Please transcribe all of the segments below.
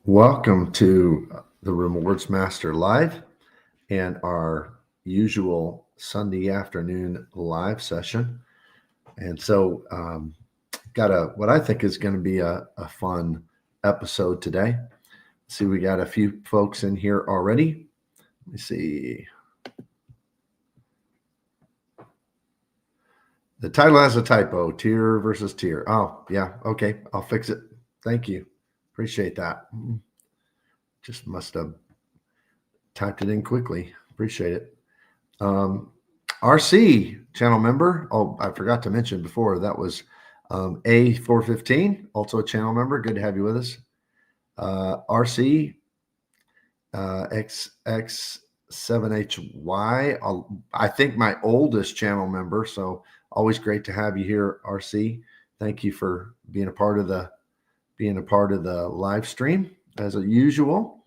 Welcome to the Rewards Master Live and our usual Sunday afternoon live session. And so, got what I think is going to be a fun episode today. See, we got a few folks in here already. Let me see. The title has a typo, tier versus tier. Oh, yeah. Okay. I'll fix it. Thank you. Appreciate that. Just must have typed it in quickly. Appreciate it. RC channel member. Oh, I forgot to mention before that was A415, also a channel member. Good to have you with us. RC XX7HY. I think my oldest channel member. So always great to have you here, RC. Thank you for being a part of the live stream as usual.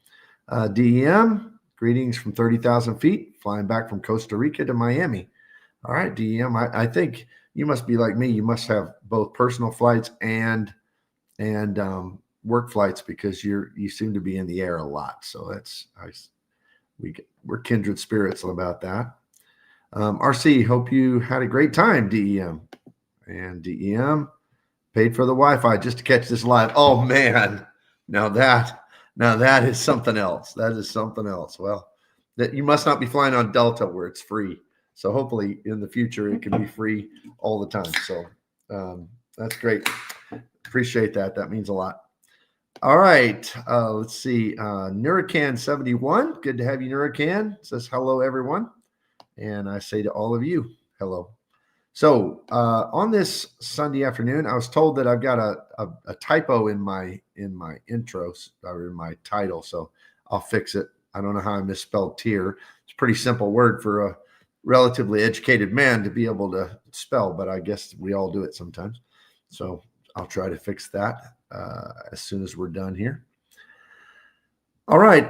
DEM, greetings from 30,000 feet, flying back from Costa Rica to Miami. All right, DEM, I think you must be like me. You must have both personal flights and work flights because you seem to be in the air a lot. So that's nice. We're kindred spirits about that. RC, hope you had a great time, DEM. And DEM paid for the Wi-Fi just to catch this live. Oh man, now that is something else. That is something else. Well, that you must not be flying on Delta where it's free. So hopefully in the future it can be free all the time. So that's great. Appreciate that. That means a lot. All right. Let's see. Nuracan71. Good to have you, Nuracan. Says hello, everyone. And I say to all of you, hello. So on this Sunday afternoon, I was told that I've got a typo in my intros or in my title. So I'll fix it. I don't know how I misspelled tier. It's a pretty simple word for a relatively educated man to be able to spell, but I guess we all do it sometimes. So I'll try to fix that as soon as we're done here. All right.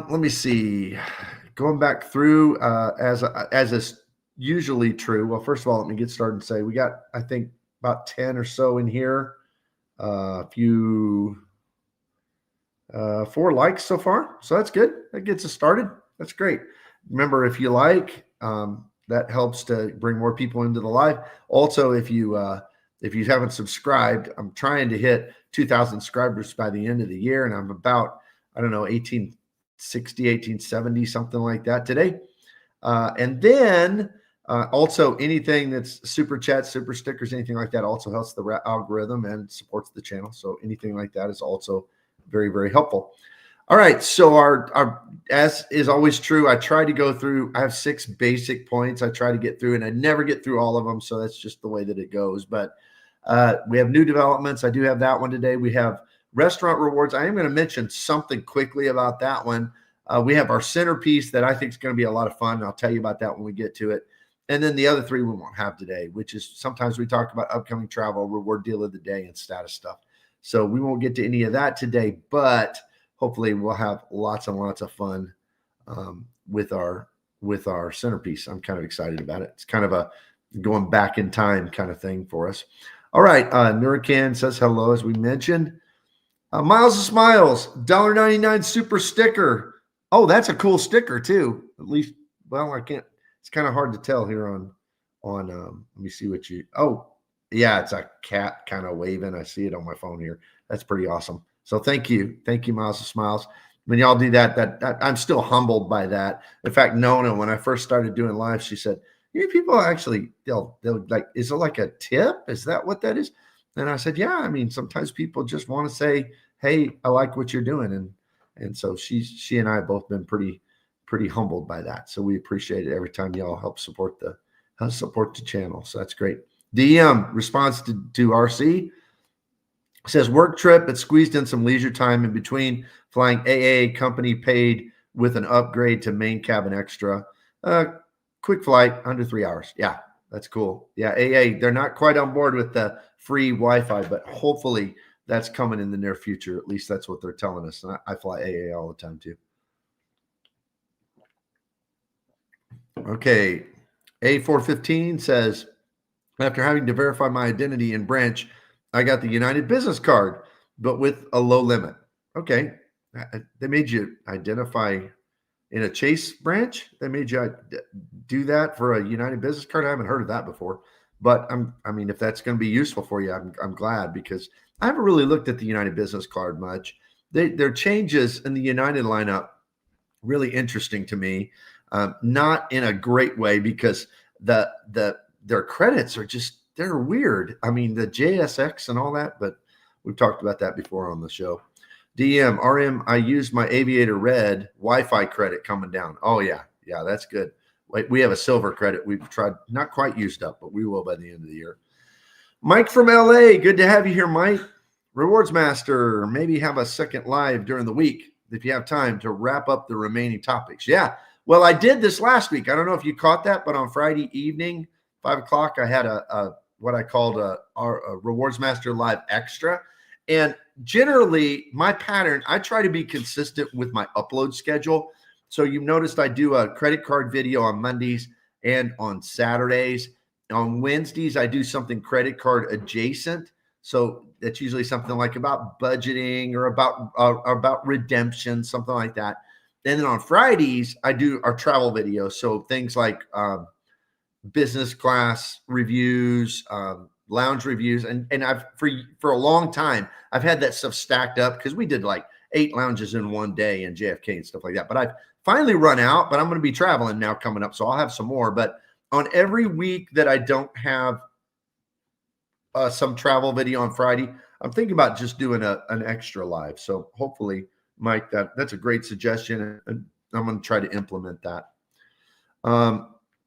Let me see. Going back through as is usually true. Well, first of all, let me get started and say we got, I think, about 10 or so in here. A few 4 likes so far. So that's good. That gets us started. That's great. Remember, if you like, that helps to bring more people into the live. Also, if you haven't subscribed, I'm trying to hit 2,000 subscribers by the end of the year, and I'm about, I don't know, 1860, 1870, something like that today. And then also anything that's super chats, super stickers, anything like that also helps the algorithm and supports the channel. So anything like that is also very, very helpful. All right. So our as is always true, I try to go through, I have 6 basic points I try to get through, and I never get through all of them. So that's just the way that it goes. But we have new developments. I do have that one today. We have restaurant rewards. I am going to mention something quickly about that one. We have our centerpiece that I think is going to be a lot of fun. I'll tell you about that when we get to it. And then the other 3 we won't have today, which is sometimes we talk about upcoming travel, reward deal of the day, and status stuff. So we won't get to any of that today, but hopefully we'll have lots and lots of fun with our centerpiece. I'm kind of excited about it. It's kind of a going back in time kind of thing for us. All right. Nuracan says hello, as we mentioned. Miles of Smiles, $1.99 super sticker. Oh, that's a cool sticker too. At least, well, I can't. It's kind of hard to tell here on. Let me see what you. Oh, yeah, it's a cat kind of waving. I see it on my phone here. That's pretty awesome. So thank you, Miles of Smiles. When y'all do that, I'm still humbled by that. In fact, Nona, when I first started doing live, she said, "You people actually they'll like, is it like a tip? Is that what that is?" And I said, "Yeah. I mean, sometimes people just want to say, hey, I like what you're doing," and so she and I have both been pretty humbled by that. So we appreciate it every time y'all help support the channel. So that's great. DM response to RC says work trip, but squeezed in some leisure time in between, flying AA company paid with an upgrade to main cabin extra. Quick flight, under 3 hours. Yeah, that's cool. Yeah, AA, they're not quite on board with the free Wi-Fi, but hopefully that's coming in the near future. At least that's what they're telling us. And I fly AA all the time too. Okay. A415 says, after having to verify my identity in branch, I got the United Business Card, but with a low limit. Okay. They made you identify in a Chase branch. They made you do that for a United business card. I haven't heard of that before, but I mean, if that's going to be useful for you, I'm glad, because I haven't really looked at the United business card much. Their changes in the United lineup really interesting to me, not in a great way, because their credits are just, they're weird. I mean, the JSX and all that, but we've talked about that before on the show. DM, RM, I used my Aviator Red Wi-Fi credit coming down. Oh, yeah. Yeah, that's good. Wait, we have a silver credit. We've tried, not quite used up, but we will by the end of the year. Mike from LA, good to have you here, Mike. Rewards Master, maybe have a second live during the week if you have time to wrap up the remaining topics. Yeah, well, I did this last week. I don't know if you caught that, but on Friday evening, 5 o'clock, I had a what I called a Rewards Master Live Extra. And generally, my pattern, I try to be consistent with my upload schedule. So you've noticed I do a credit card video on Mondays and on Saturdays. On Wednesdays, I do something credit card adjacent. So that's usually something like about budgeting or about redemption, something like that. And then on Fridays, I do our travel videos. So things like business class reviews, lounge reviews, and I've for a long time I've had that stuff stacked up, because we did like 8 lounges in one day in JFK and stuff like that. But I've finally run out. But I'm going to be traveling now coming up, so I'll have some more. But on every week that I don't have some travel video on Friday, I'm thinking about just doing an extra live. So hopefully, Mike, that's a great suggestion, and I'm going to try to implement that.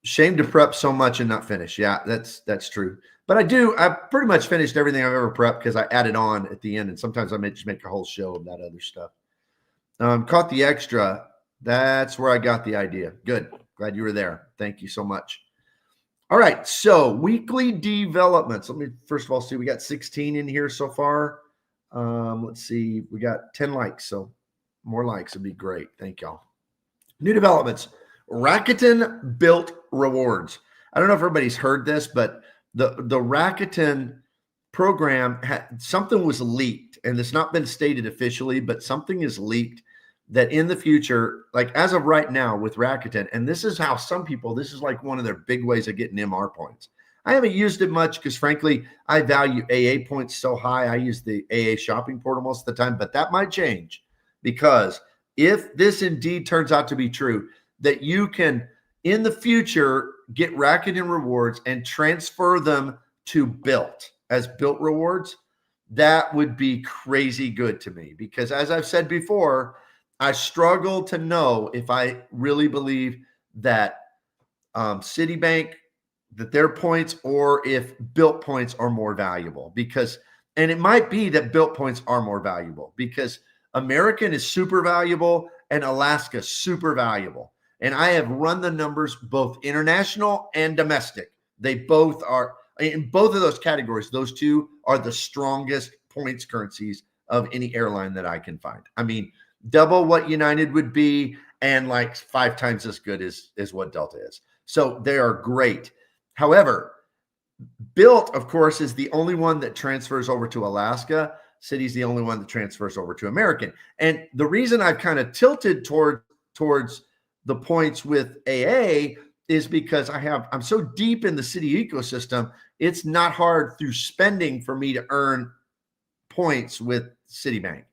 Shame to prep so much and not finish. Yeah, that's true. But I pretty much finished everything I've ever prepped, because I added on at the end, and sometimes I may just make a whole show of that other stuff. Caught the extra. That's where I got the idea. Good. Glad you were there. Thank you so much. All right. So weekly developments. Let me first of all see. We got 16 in here so far. Let's see. We got 10 likes. So more likes would be great. Thank y'all. New developments. Rakuten built rewards. I don't know if everybody's heard this, but the Rakuten program something was leaked, and it's not been stated officially, but something is leaked that in the future, like as of right now with Rakuten, and this is how some people, this is like one of their big ways of getting MR points. I haven't used it much because frankly, I value AA points so high. I use the AA shopping portal most of the time, but that might change, because if this indeed turns out to be true, that you can in the future get Rakuten rewards and transfer them to Built as Built rewards, that would be crazy good to me, because as I've said before, I struggle to know if I really believe that Citibank, that their points, or if Built points are more valuable, because, and it might be that Built points are more valuable because American is super valuable and Alaska super valuable. And I have run the numbers, both international and domestic. They both are, in both of those categories, those two are the strongest points currencies of any airline that I can find. I mean, double what United would be, and like 5 times as good as what Delta is. So they are great. However, Built, of course, is the only one that transfers over to Alaska. Citi's the only one that transfers over to American. And the reason I've kind of tilted towards the points with AA is because I'm so deep in the Citi ecosystem, it's not hard through spending for me to earn points with Citibank.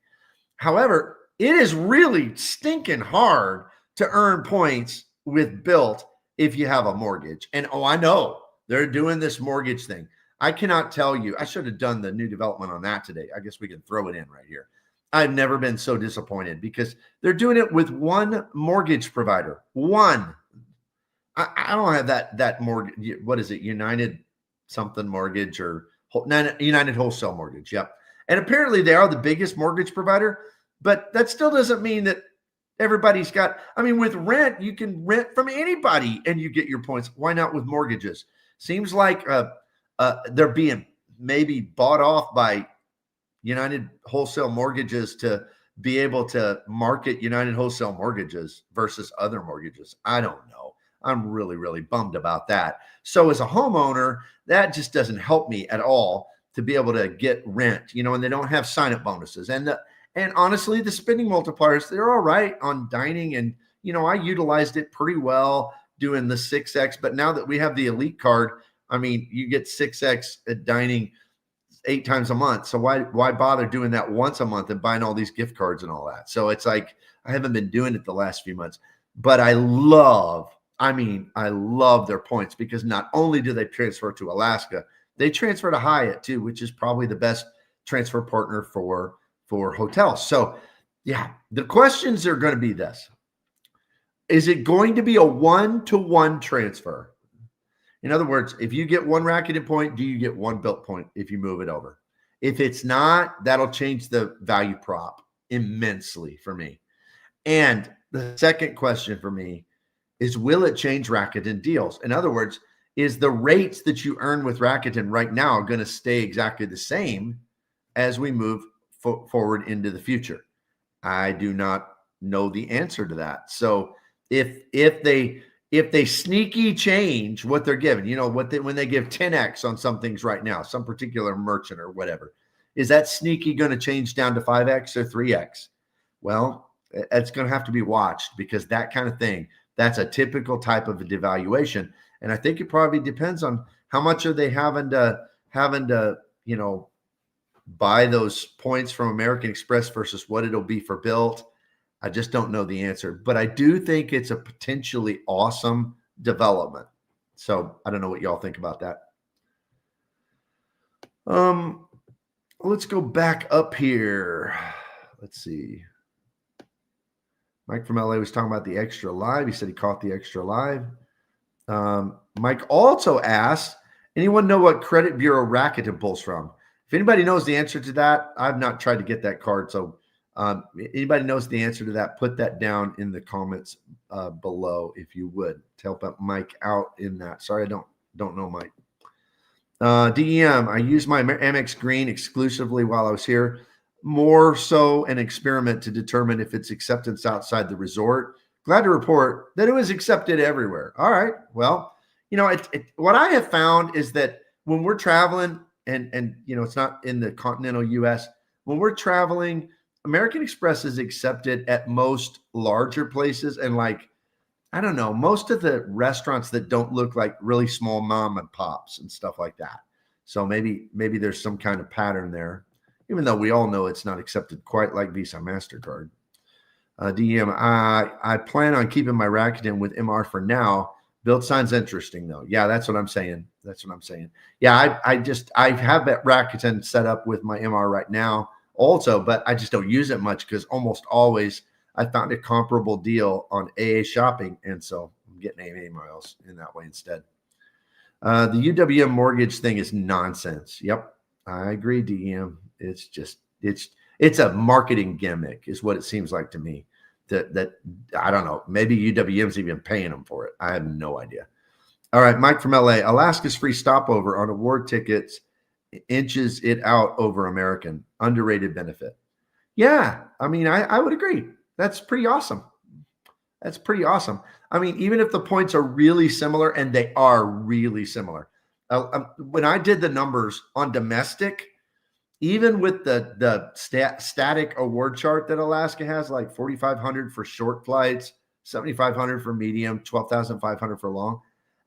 However, it is really stinking hard to earn points with Built if you have a mortgage. And I know they're doing this mortgage thing. I cannot tell you. I should have done the new development on that today. I guess we can throw it in right here. I've never been so disappointed because they're doing it with one mortgage provider. One. I don't have that mortgage. What is it? United something mortgage or United Wholesale Mortgage. Yep. And apparently they are the biggest mortgage provider, but that still doesn't mean that everybody's got, I mean, with rent, you can rent from anybody and you get your points. Why not with mortgages? Seems like they're being maybe bought off by United Wholesale Mortgages to be able to market United Wholesale Mortgages versus other mortgages. I don't know. I'm really, really bummed about that. So as a homeowner, that just doesn't help me at all to be able to get rent, and they don't have sign-up bonuses. And And honestly, the spending multipliers, they're all right on dining. And, I utilized it pretty well doing the 6X. But now that we have the elite card, I mean, you get 6X at dining 8 times a month. So why bother doing that once a month and buying all these gift cards and all that? So it's like, I haven't been doing it the last few months, but I love their points, because not only do they transfer to Alaska, they transfer to Hyatt too, which is probably the best transfer partner for hotels. So yeah, the questions are going to be this. Is it going to be a 1-to-1 transfer? In other words, if you get one Rakuten point, do you get one Bilt point if you move it over? If it's not, that'll change the value prop immensely for me. And the second question for me is, will it change Rakuten deals? In other words, is the rates that you earn with Rakuten right now going to stay exactly the same as we move forward into the future? I do not know the answer to that. So if they sneaky change what they're giving, when they give 10X on some things right now, some particular merchant or whatever, is that sneaky going to change down to 5X or 3X? Well, it's going to have to be watched, because that kind of thing, that's a typical type of a devaluation. And I think it probably depends on how much are they having to, buy those points from American Express versus what it'll be for Bilt. I just don't know the answer, but I do think it's a potentially awesome development. So I don't know what y'all think about that. Let's go back up here. Let's see. Mike from LA was talking about the extra live. He said he caught the extra live. Mike also asked, anyone know what credit bureau Rakuten pulls from? If anybody knows the answer to that, I've not tried to get that card. So anybody knows the answer to that, put that down in the comments below, if you would, to help out Mike out in that. Sorry, I don't know Mike. DEM, I used my Amex Green exclusively while I was here. More so an experiment to determine if its acceptance outside the resort. Glad to report that it was accepted everywhere. All right. Well, what I have found is that when we're traveling, and it's not in the continental US, when we're traveling, American Express is accepted at most larger places, and I don't know, most of the restaurants that don't look like really small mom and pops and stuff like that. So maybe there's some kind of pattern there, even though we all know it's not accepted quite like Visa, MasterCard. DM, I plan on keeping my Rakuten with MR for now. Bilt sounds interesting though. Yeah, that's what I'm saying. Yeah, I have that Rakuten set up with my MR right now also, but I just don't use it much, because almost always I found a comparable deal on AA shopping, and so I'm getting AA miles in that way instead. The UWM mortgage thing is nonsense. Yep, I agree, DM. It's a marketing gimmick, is what it seems like to me. That I don't know. Maybe UWM's even paying them for it. I have no idea. All right, Mike from LA. Alaska's free stopover on award tickets inches it out over American. Underrated benefit. Yeah, I mean, I would agree. That's pretty awesome. I mean, even if the points are really similar, and they are really similar. When I did the numbers on domestic, even with the static award chart that Alaska has, like 4,500 for short flights, 7,500 for medium, 12,500 for long,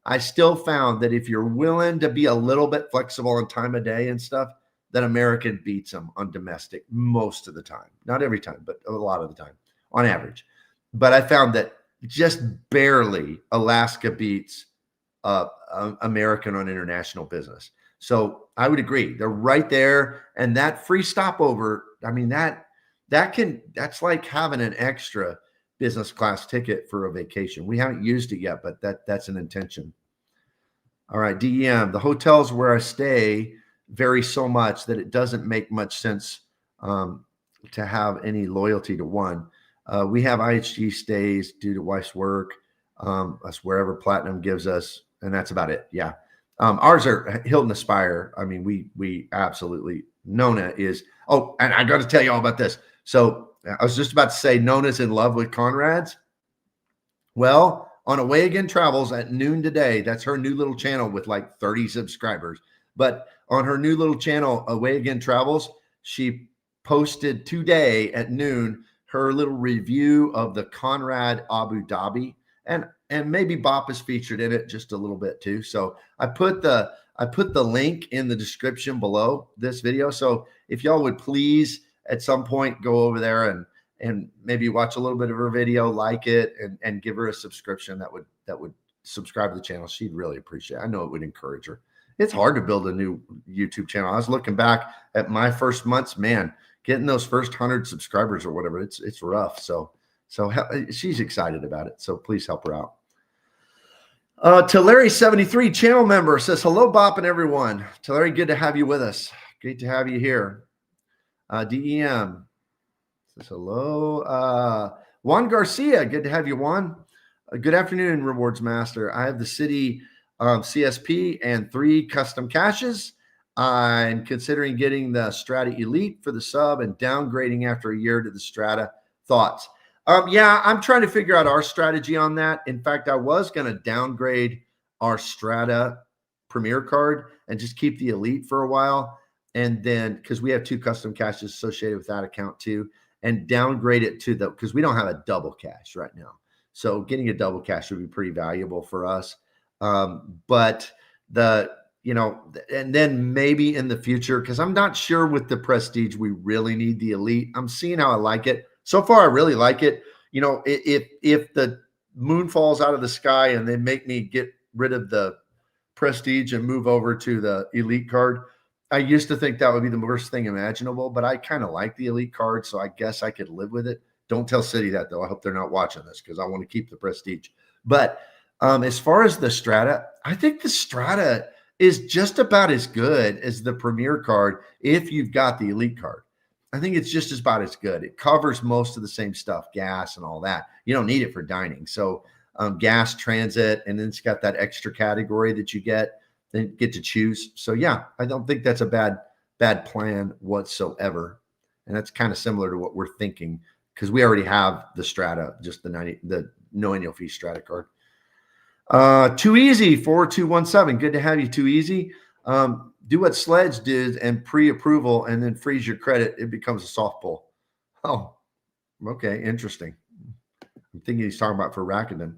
I still found that if you're willing to be a little bit flexible on time of day and stuff, that American beats them on domestic most of the time. Not every time, but a lot of the time on average. But I found that just barely Alaska beats American on international business. So I would agree. They're right there. And that free stopover, I mean, that's like having an extra business class ticket for a vacation. We haven't used it yet, but that's an intention. All right, DEM, the hotels where I stay vary so much that it doesn't make much sense to have any loyalty to one. We have IHG stays due to wife's work. That's wherever Platinum gives us, and that's about it. Yeah. Ours are Hilton Aspire. I mean, we absolutely, Nona is, oh, and I got to tell you all about this. So I was just about to say Nona's in love with Conrad's. Well, on Away Again Travels at noon today, that's her new little channel with like 30 subscribers. But on her new little channel, Away Again Travels, she posted today at noon her little review of the Conrad Abu Dhabi, and maybe Bop is featured in it just a little bit too. So I put the link in the description below this video. So if y'all would please at some point go over there and maybe watch a little bit of her video, like it, and give her a subscription, that would subscribe to the channel. She'd really appreciate it. I know it would encourage her. It's hard to build a new YouTube channel. I was looking back at my first months, man, getting those first 100 subscribers or whatever, it's rough. So she's excited about it. So please help her out. Larry73, channel member, says, hello, Bop and everyone. Larry, good to have you with us. Great to have you here. DEM says, hello. Juan Garcia, good to have you, Juan. Good afternoon, Rewards Master. I have the Citi CSP and 3 custom caches. I'm considering getting the Strata Elite for the sub and downgrading after a year to the Strata. Thoughts? Yeah, I'm trying to figure out our strategy on that. In fact, I was going to downgrade our Strata Premier card and just keep the Elite for a while. And then, because we have 2 custom caches associated with that account too, and downgrade it to the, because we don't have a double cache right now. So getting a double cache would be pretty valuable for us. But and then maybe in the future, because I'm not sure with the Prestige, we really need the Elite. I'm seeing how I like it. So far, I really like it. If the moon falls out of the sky and they make me get rid of the Prestige and move over to the Elite card, I used to think that would be the worst thing imaginable, but I kind of like the Elite card, so I guess I could live with it. Don't tell Citi that, though. I hope they're not watching this because I want to keep the Prestige. But as far as the Strata, I think the Strata is just about as good as the Premier card if you've got the Elite card. I think it's just about as good. It covers most of the same stuff, gas and all that. You don't need it for dining. So gas, transit, and then it's got that extra category that you get to choose. So yeah, I don't think that's a bad plan whatsoever. And that's kind of similar to what we're thinking because we already have the Strata, just the no annual fee Strata card. Too Easy 4217. Good to have you, Too Easy. Do what Sledge did and pre-approval and then freeze your credit. It becomes a soft pull. Oh, okay. Interesting. I'm thinking he's talking about for Rakuten.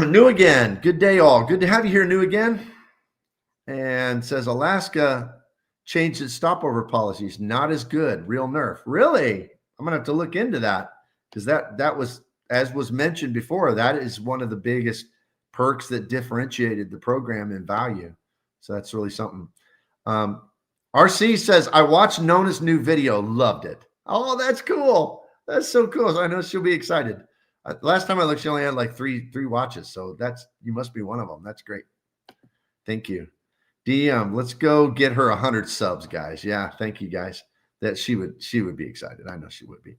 New Again. Good day, all. Good to have you here, New Again. And says Alaska changed its stopover policies. Not as good. Real nerf. Really? I'm going to have to look into that because that was, as was mentioned before, that is one of the biggest perks that differentiated the program in value. So that's really something. RC says, I watched Nona's new video. Loved it. Oh, that's cool. That's so cool. So I know she'll be excited. Last time I looked, she only had like three watches. So you must be one of them. That's great. Thank you. DM, let's go get her 100 subs, guys. Yeah, thank you, guys. That she would be excited. I know she would be.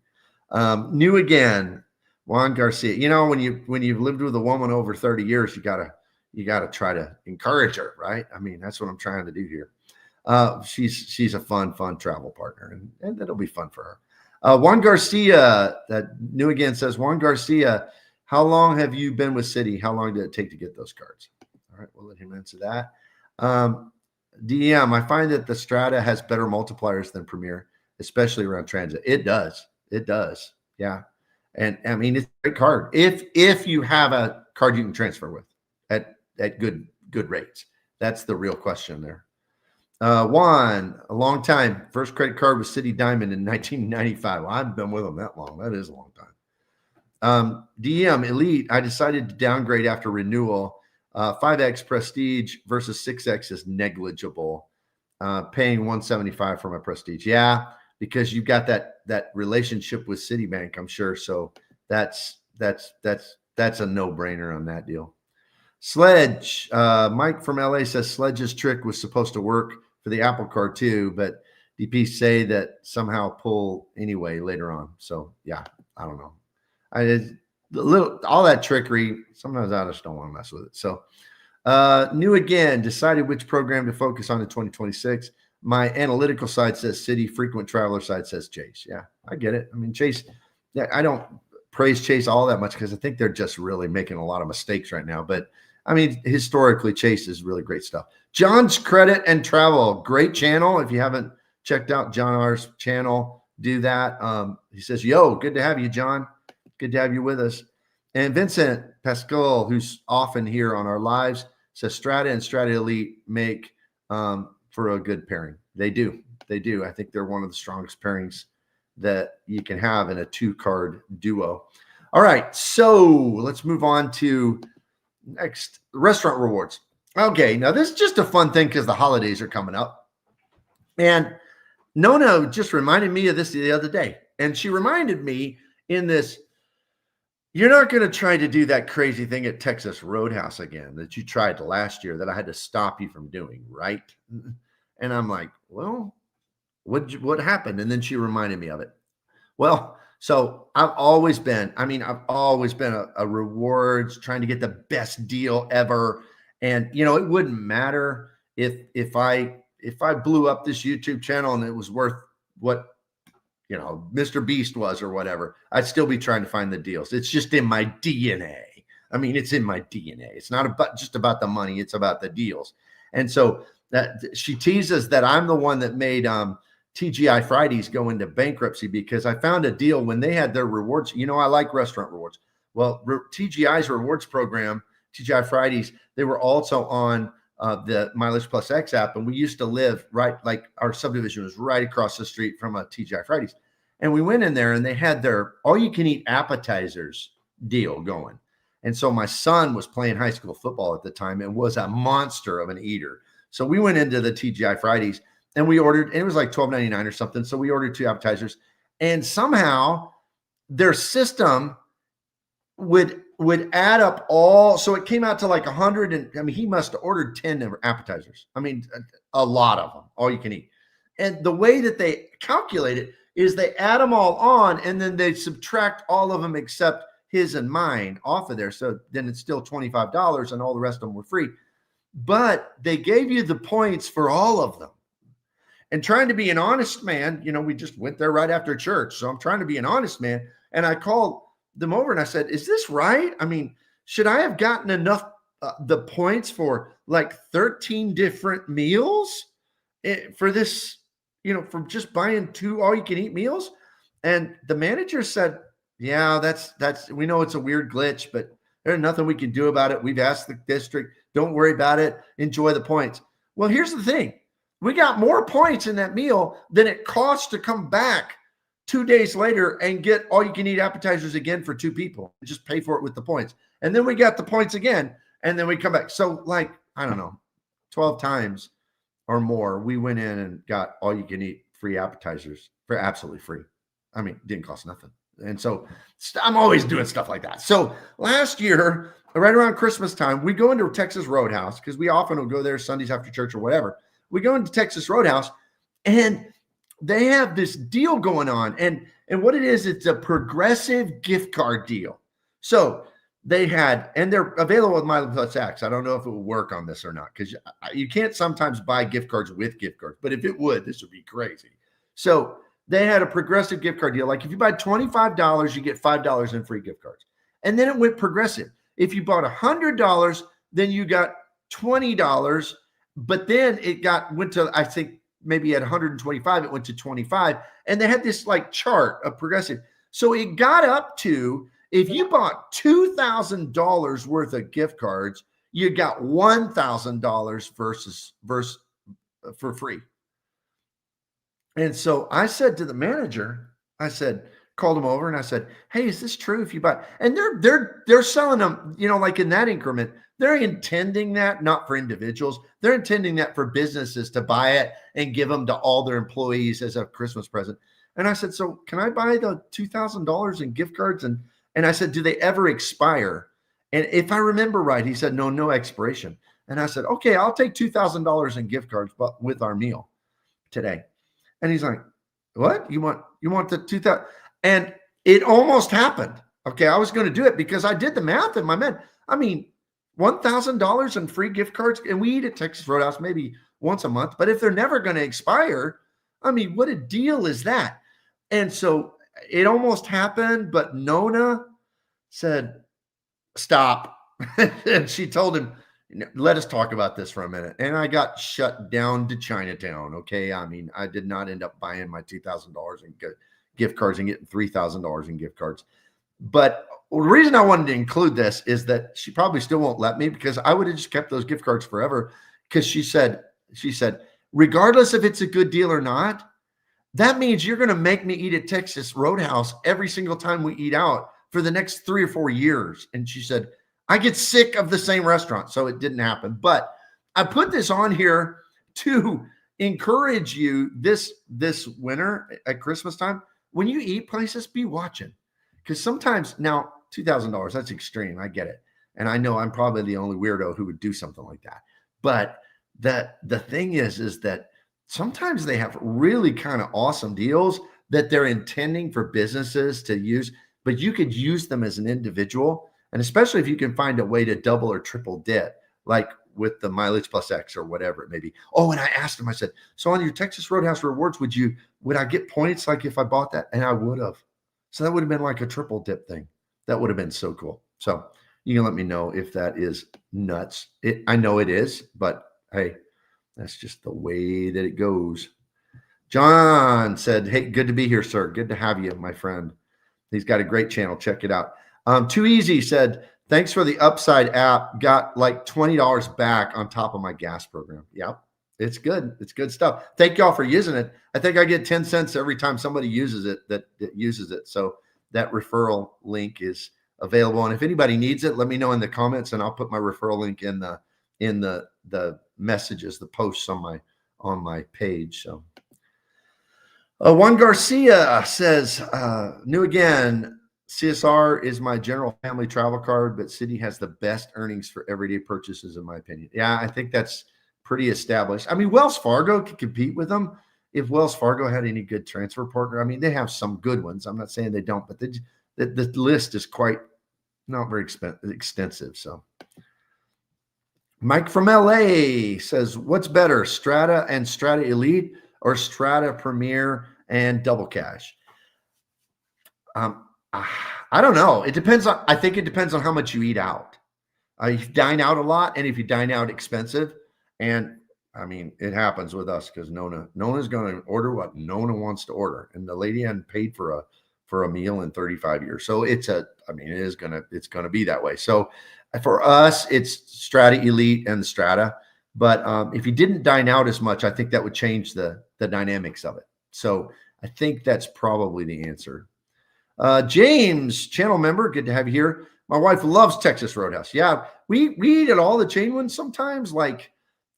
New Again, Juan Garcia. When you've lived with a woman over 30 years, you gotta try to encourage her, right? I mean, that's what I'm trying to do here. She's a fun travel partner, and that'll be fun for her. Juan Garcia, that New Again says, Juan Garcia, how long have you been with Citi? How long did it take to get those cards? All right, we'll let him answer that. DM, I find that the Strata has better multipliers than Premier, especially around transit. It does. Yeah. And I mean, it's a great card. If you have a card you can transfer with at good rates, that's the real question there. Juan, a long time. First credit card was Citi Diamond in 1995. Well, I've been with them that long. That is a long time. DM Elite, I decided to downgrade after renewal. 5X Prestige versus 6X is negligible. Paying $175 for my Prestige. Yeah, because you've got that relationship with Citibank, I'm sure. So that's a no-brainer on that deal. Sledge, Mike from LA says Sledge's trick was supposed to work for the Apple Card too, but DP say that somehow pull anyway later on. So yeah, I don't know. All that trickery, sometimes I just don't want to mess with it. So New Again, decided which program to focus on in 2026. My analytical side says Citi, frequent traveler side says Chase. Yeah, I get it. I mean, Chase, yeah, I don't praise Chase all that much because I think they're just really making a lot of mistakes right now. But I mean, historically, Chase is really great stuff. John's Credit and Travel, great channel. If you haven't checked out John R's channel, do that. He says, yo, good to have you, John. Good to have you with us. And Vincent Pascal, who's often here on our lives, says Strata and Strata Elite make for a good pairing. They do. They do. I think they're one of the strongest pairings that you can have in a 2-card duo. All right. So let's move on to next, restaurant rewards. Okay. Now this is just a fun thing because the holidays are coming up. And Nona just reminded me of this the other day. And she reminded me in this, you're not going to try to do that crazy thing at Texas Roadhouse again that you tried last year that I had to stop you from doing, right? And I'm like, well, what happened? And then she reminded me of it. Well, so I've always been a rewards, trying to get the best deal ever. And, it wouldn't matter if I blew up this YouTube channel and it was worth what, Mr. Beast was or whatever, I'd still be trying to find the deals. It's just in my DNA. I mean, it's in my DNA. It's not just about the money. It's about the deals. And so that she teases that I'm the one that made TGI Fridays go into bankruptcy because I found a deal when they had their rewards. I like restaurant rewards. Well, TGI's rewards program, TGI Fridays, they were also on the Mileage Plus X app. And we used to live right, like our subdivision was right across the street from a TGI Fridays. And we went in there and they had their all you can eat appetizers deal going. And so my son was playing high school football at the time and was a monster of an eater. So we went into the TGI Fridays and we ordered, and it was like $12.99 or something. So we ordered 2 appetizers, and somehow their system would add up all. So it came out to like 100. And he must have ordered 10 appetizers. A lot of them, all you can eat. And the way that they calculate it is they add them all on and then they subtract all of them except his and mine off of there. So then it's still $25 and all the rest of them were free. But they gave you the points for all of them. And trying to be an honest man, we just went there right after church. So I'm trying to be an honest man. And I called them over and I said, is this right? Should I have gotten enough the points for like 13 different meals for this, from just buying 2 all you can eat meals? And the manager said, yeah, that's, we know it's a weird glitch, but there's nothing we can do about it. We've asked the district, don't worry about it. Enjoy the points. Well, here's the thing. We got more points in that meal than it costs to come back 2 days later and get all you can eat appetizers again for 2 people. Just pay for it with the points. And then we got the points again. And then we come back. So like, I don't know, 12 times or more, we went in and got all you can eat free appetizers for absolutely free. It didn't cost nothing. And so I'm always doing stuff like that. So last year, right around Christmas time, we go into Texas Roadhouse because we often will go there Sundays after church or whatever. We go into Texas Roadhouse and they have this deal going on. And what it is, it's a progressive gift card deal. So they had, and they're available with Mileage Plus X. I don't know if it will work on this or not because you can't sometimes buy gift cards with gift cards. But if it would, this would be crazy. So they had a progressive gift card deal. Like if you buy $25, you get $5 in free gift cards. And then it went progressive. If you bought $100, then you got $20. But then it went to, I think maybe at 125, it went to 25. And they had this like chart of progressive. So it got up to, if you bought $2,000 worth of gift cards, you got $1,000 versus for free. And so I said to the manager, called him over and I said, hey, is this true if you buy? And they're selling them, like in that increment. They're intending that not for individuals. They're intending that for businesses to buy it and give them to all their employees as a Christmas present. And I said, so can I buy the $2,000 in gift cards? And I said, do they ever expire? And if I remember right, he said, no expiration. And I said, okay, I'll take $2,000 in gift cards, but with our meal today. And he's like, what? You want the 2,000? And it almost happened. Okay, I was going to do it because I did the math in my head. $1,000 in free gift cards, and we eat at Texas Roadhouse maybe once a month. But if they're never going to expire, what a deal is that? And so it almost happened, but Nona said, stop. And she told him, Let us talk about this for a minute. And I got shut down to Chinatown. Okay. I mean, I did not end up buying my $2,000 in gift cards and getting $3,000 in gift cards. But the reason I wanted to include this is that she probably still won't let me, because I would have just kept those gift cards forever. Because she said, regardless if it's a good deal or not, that means you're going to make me eat at Texas Roadhouse every single time we eat out for the next 3 or 4 years. And she said, I get sick of the same restaurant. So it didn't happen. But I put this on here to encourage you this winter at Christmas time. When you eat places, be watching. Because sometimes, now $2,000, that's extreme. I get it. And I know I'm probably the only weirdo who would do something like that. But the thing is that sometimes they have really kind of awesome deals that they're intending for businesses to use, but you could use them as an individual. And especially if you can find a way to double or triple dip, like with the mileage plus X or whatever it may be. Oh, and I asked him, I said, so on your Texas Roadhouse rewards, would I get points like if I bought that? And I would have. So that would have been like a triple dip thing. That would have been so cool. So you can let me know if that is nuts. I know it is, but hey, that's just the way that it goes. John said, hey, good to be here, sir. Good to have you, my friend. He's got a great channel. Check it out. Too Easy said, thanks for the Upside app. Got like $20 back on top of my gas program. Yep. It's good. It's good stuff. Thank y'all for using it. I think I get 10 cents every time somebody uses it that uses it. So that referral link is available. And if anybody needs it, let me know in the comments and I'll put my referral link in the messages, the posts on my page. So Juan Garcia says, new again, CSR is my general family travel card, but Citi has the best earnings for everyday purchases, in my opinion. Yeah, I think that's pretty established. I mean, Wells Fargo could compete with them if Wells Fargo had any good transfer partner. I mean, they have some good ones. I'm not saying they don't, but the list is quite not very extensive. So Mike from LA says, what's better, Strata and Strata Elite or Strata Premier and Double Cash? I don't know. I think it depends on how much you eat out. You dine out a lot, and if you dine out expensive, and I mean, it happens with us because Nona's going to order what Nona wants to order, and the lady hadn't paid for a meal in 35 years. So it's going to be that way. So for us, it's Strata Elite and the Strata. But if you didn't dine out as much, I think that would change the dynamics of it. So I think that's probably the answer. James, channel member, good to have you here. My wife loves Texas Roadhouse. Yeah, we eat at all the chain ones sometimes. Like,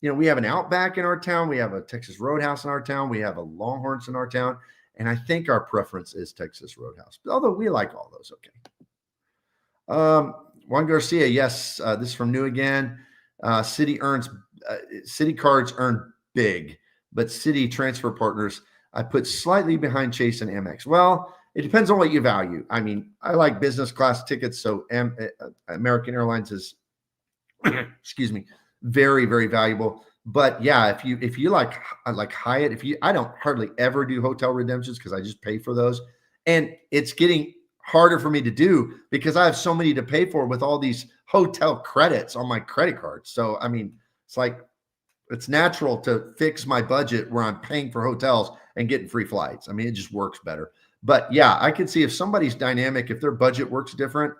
we have an Outback in our town. We have a Texas Roadhouse in our town. We have a Longhorns in our town. And I think our preference is Texas Roadhouse, although we like all those. Okay. Juan Garcia, yes, this is from New again. Citi cards earn big, but Citi transfer partners, I put slightly behind Chase and Amex. Well, it depends on what you value. I mean, I like business class tickets, so American Airlines is, excuse me, very, very valuable. But yeah, if you like Hyatt, I don't hardly ever do hotel redemptions because I just pay for those, and it's getting harder for me to do because I have so many to pay for with all these hotel credits on my credit card. So I mean, it's natural to fix my budget where I'm paying for hotels and getting free flights. I mean, it just works better. But yeah, I can see if somebody's dynamic, if their budget works different,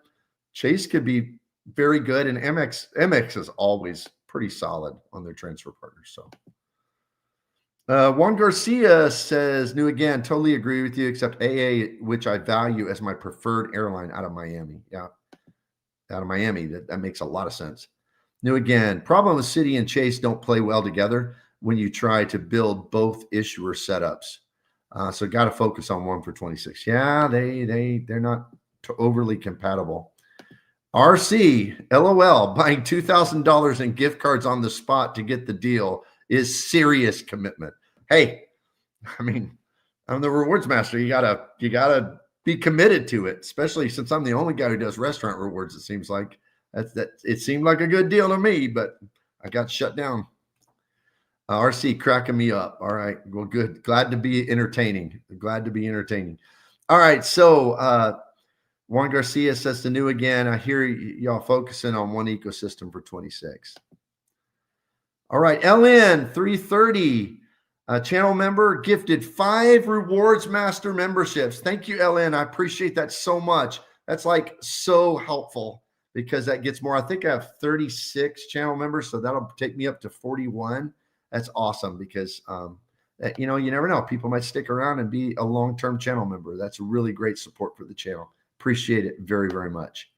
Chase could be very good. And Amex is always pretty solid on their transfer partners. So Juan Garcia says, new again, totally agree with you, except AA, which I value as my preferred airline out of Miami. Yeah, out of Miami. That makes a lot of sense. New again, problem with Citi and Chase don't play well together when you try to build both issuer setups. So got to focus on one for 26. Yeah, they're not overly compatible. RC, LOL, buying $2,000 in gift cards on the spot to get the deal is serious commitment. Hey, I mean, I'm the rewards master. You gotta be committed to it, especially since I'm the only guy who does restaurant rewards. It seems like it seemed like a good deal to me, but I got shut down. RC cracking me up. All right. Well, good. Glad to be entertaining. All right. So Juan Garcia says to new again, I hear y'all focusing on one ecosystem for 26. All right, LN 330, channel member, gifted 5 Rewards Master memberships. Thank you, LN. I appreciate that so much. That's like so helpful because that gets more. I think I have 36 channel members, so that'll take me up to 41. That's awesome because you know, you never know. People might stick around and be a long-term channel member. That's really great support for the channel. Appreciate it very, very much.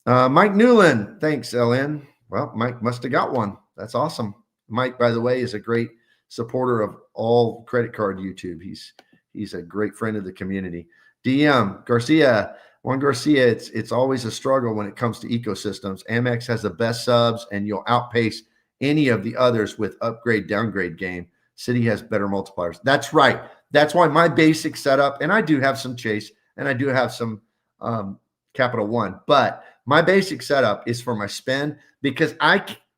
Mike Newland, thanks, LN. Well, Mike must have got one. That's awesome. Mike, by the way, is a great supporter of all credit card YouTube. He's a great friend of the community. DM Garcia, Juan Garcia, it's always a struggle when it comes to ecosystems. Amex has the best subs, and you'll outpace any of the others with upgrade downgrade game. Citi has better multipliers. That's right. That's why my basic setup, and I do have some Chase, and I do have some Capital One, but my basic setup is for my spend because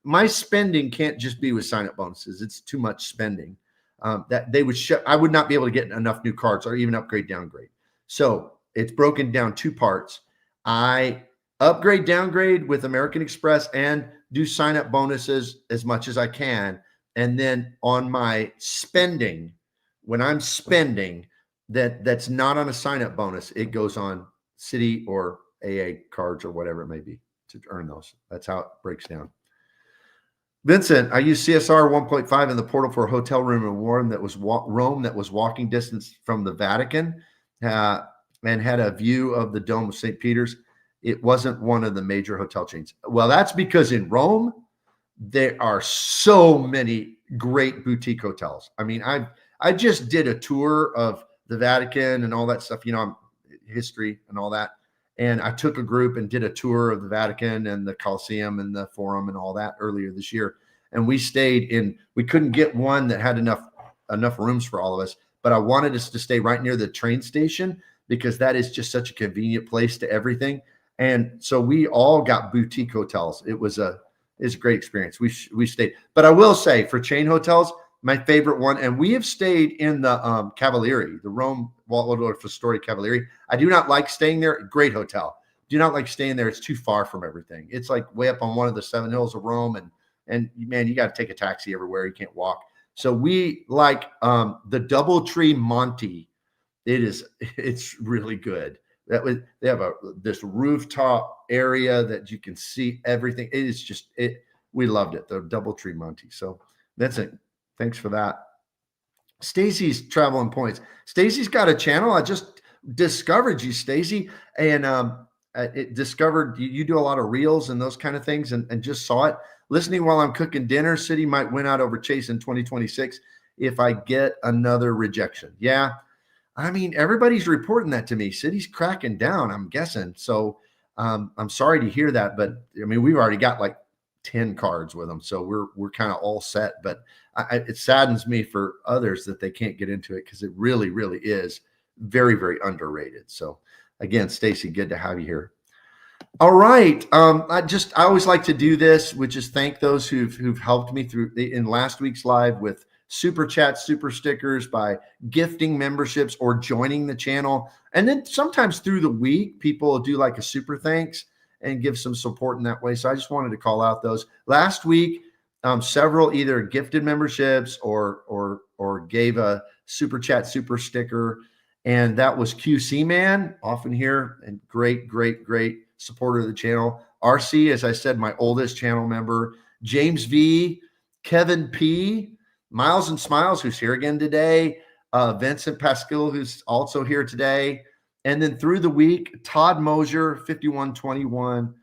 my spending can't just be with sign-up bonuses. It's too much spending. That they would I would not be able to get enough new cards or even upgrade downgrade. So it's broken down 2 parts. I upgrade downgrade with American Express and do sign-up bonuses as much as I can. And then on my spending, when I'm spending that's not on a sign-up bonus, it goes on Citi or AA cards or whatever it may be to earn those. That's how it breaks down. Vincent, I use CSR 1.5 in the portal for a hotel room in Rome that was walking distance from the Vatican and had a view of the Dome of St. Peter's. It wasn't one of the major hotel chains. Well, that's because in Rome, there are so many great boutique hotels. I mean, I just did a tour of the Vatican and all that stuff, you know, history and all that. And I took a group and did a tour of the Vatican and the Colosseum and the Forum and all that earlier this year. And we couldn't get one that had enough rooms for all of us, but I wanted us to stay right near the train station because that is just such a convenient place to everything. And so we all got boutique hotels. It was a great experience. We stayed, but I will say for chain hotels, my favorite one, and we have stayed in the Cavalieri, the Rome Waldorf Astoria Cavalieri. I do not like staying there. Great hotel. Do not like staying there. It's too far from everything. It's like way up on one of the 7 hills of Rome, and man, you got to take a taxi everywhere. You can't walk. So we like the DoubleTree Monte. It's really good. They have this rooftop area that you can see everything. It is just we loved it. The DoubleTree Monte. So that's it. Thanks for that. Stacy's Traveling Points. Stacy's got a channel. I just discovered you, Stacy, and it discovered you do a lot of reels and those kind of things, and just saw it. Listening while I'm cooking dinner. Citi might win out over Chase in 2026 if I get another rejection. Yeah, I mean everybody's reporting that to me. Citi's cracking down, I'm guessing. So I'm sorry to hear that, but I mean we've already got like 10 cards with them, so we're kind of all set. But it saddens me for others that they can't get into it because it really, really is very, very underrated. So again, Stacy, good to have you here. All right, I always like to do this, which is thank those who've helped me through in last week's live with super chats, super stickers, by gifting memberships or joining the channel, and then sometimes through the week people will do like a super thanks and give some support in that way. So I just wanted to call out those. Last week, several either gifted memberships or gave a super chat, super sticker. And that was QC Man, often here, and great supporter of the channel. RC, as I said, my oldest channel member. James V, Kevin P, Miles and Smiles, who's here again today. Vincent Pascal, who's also here today. And then through the week, Todd Mosier, 5121,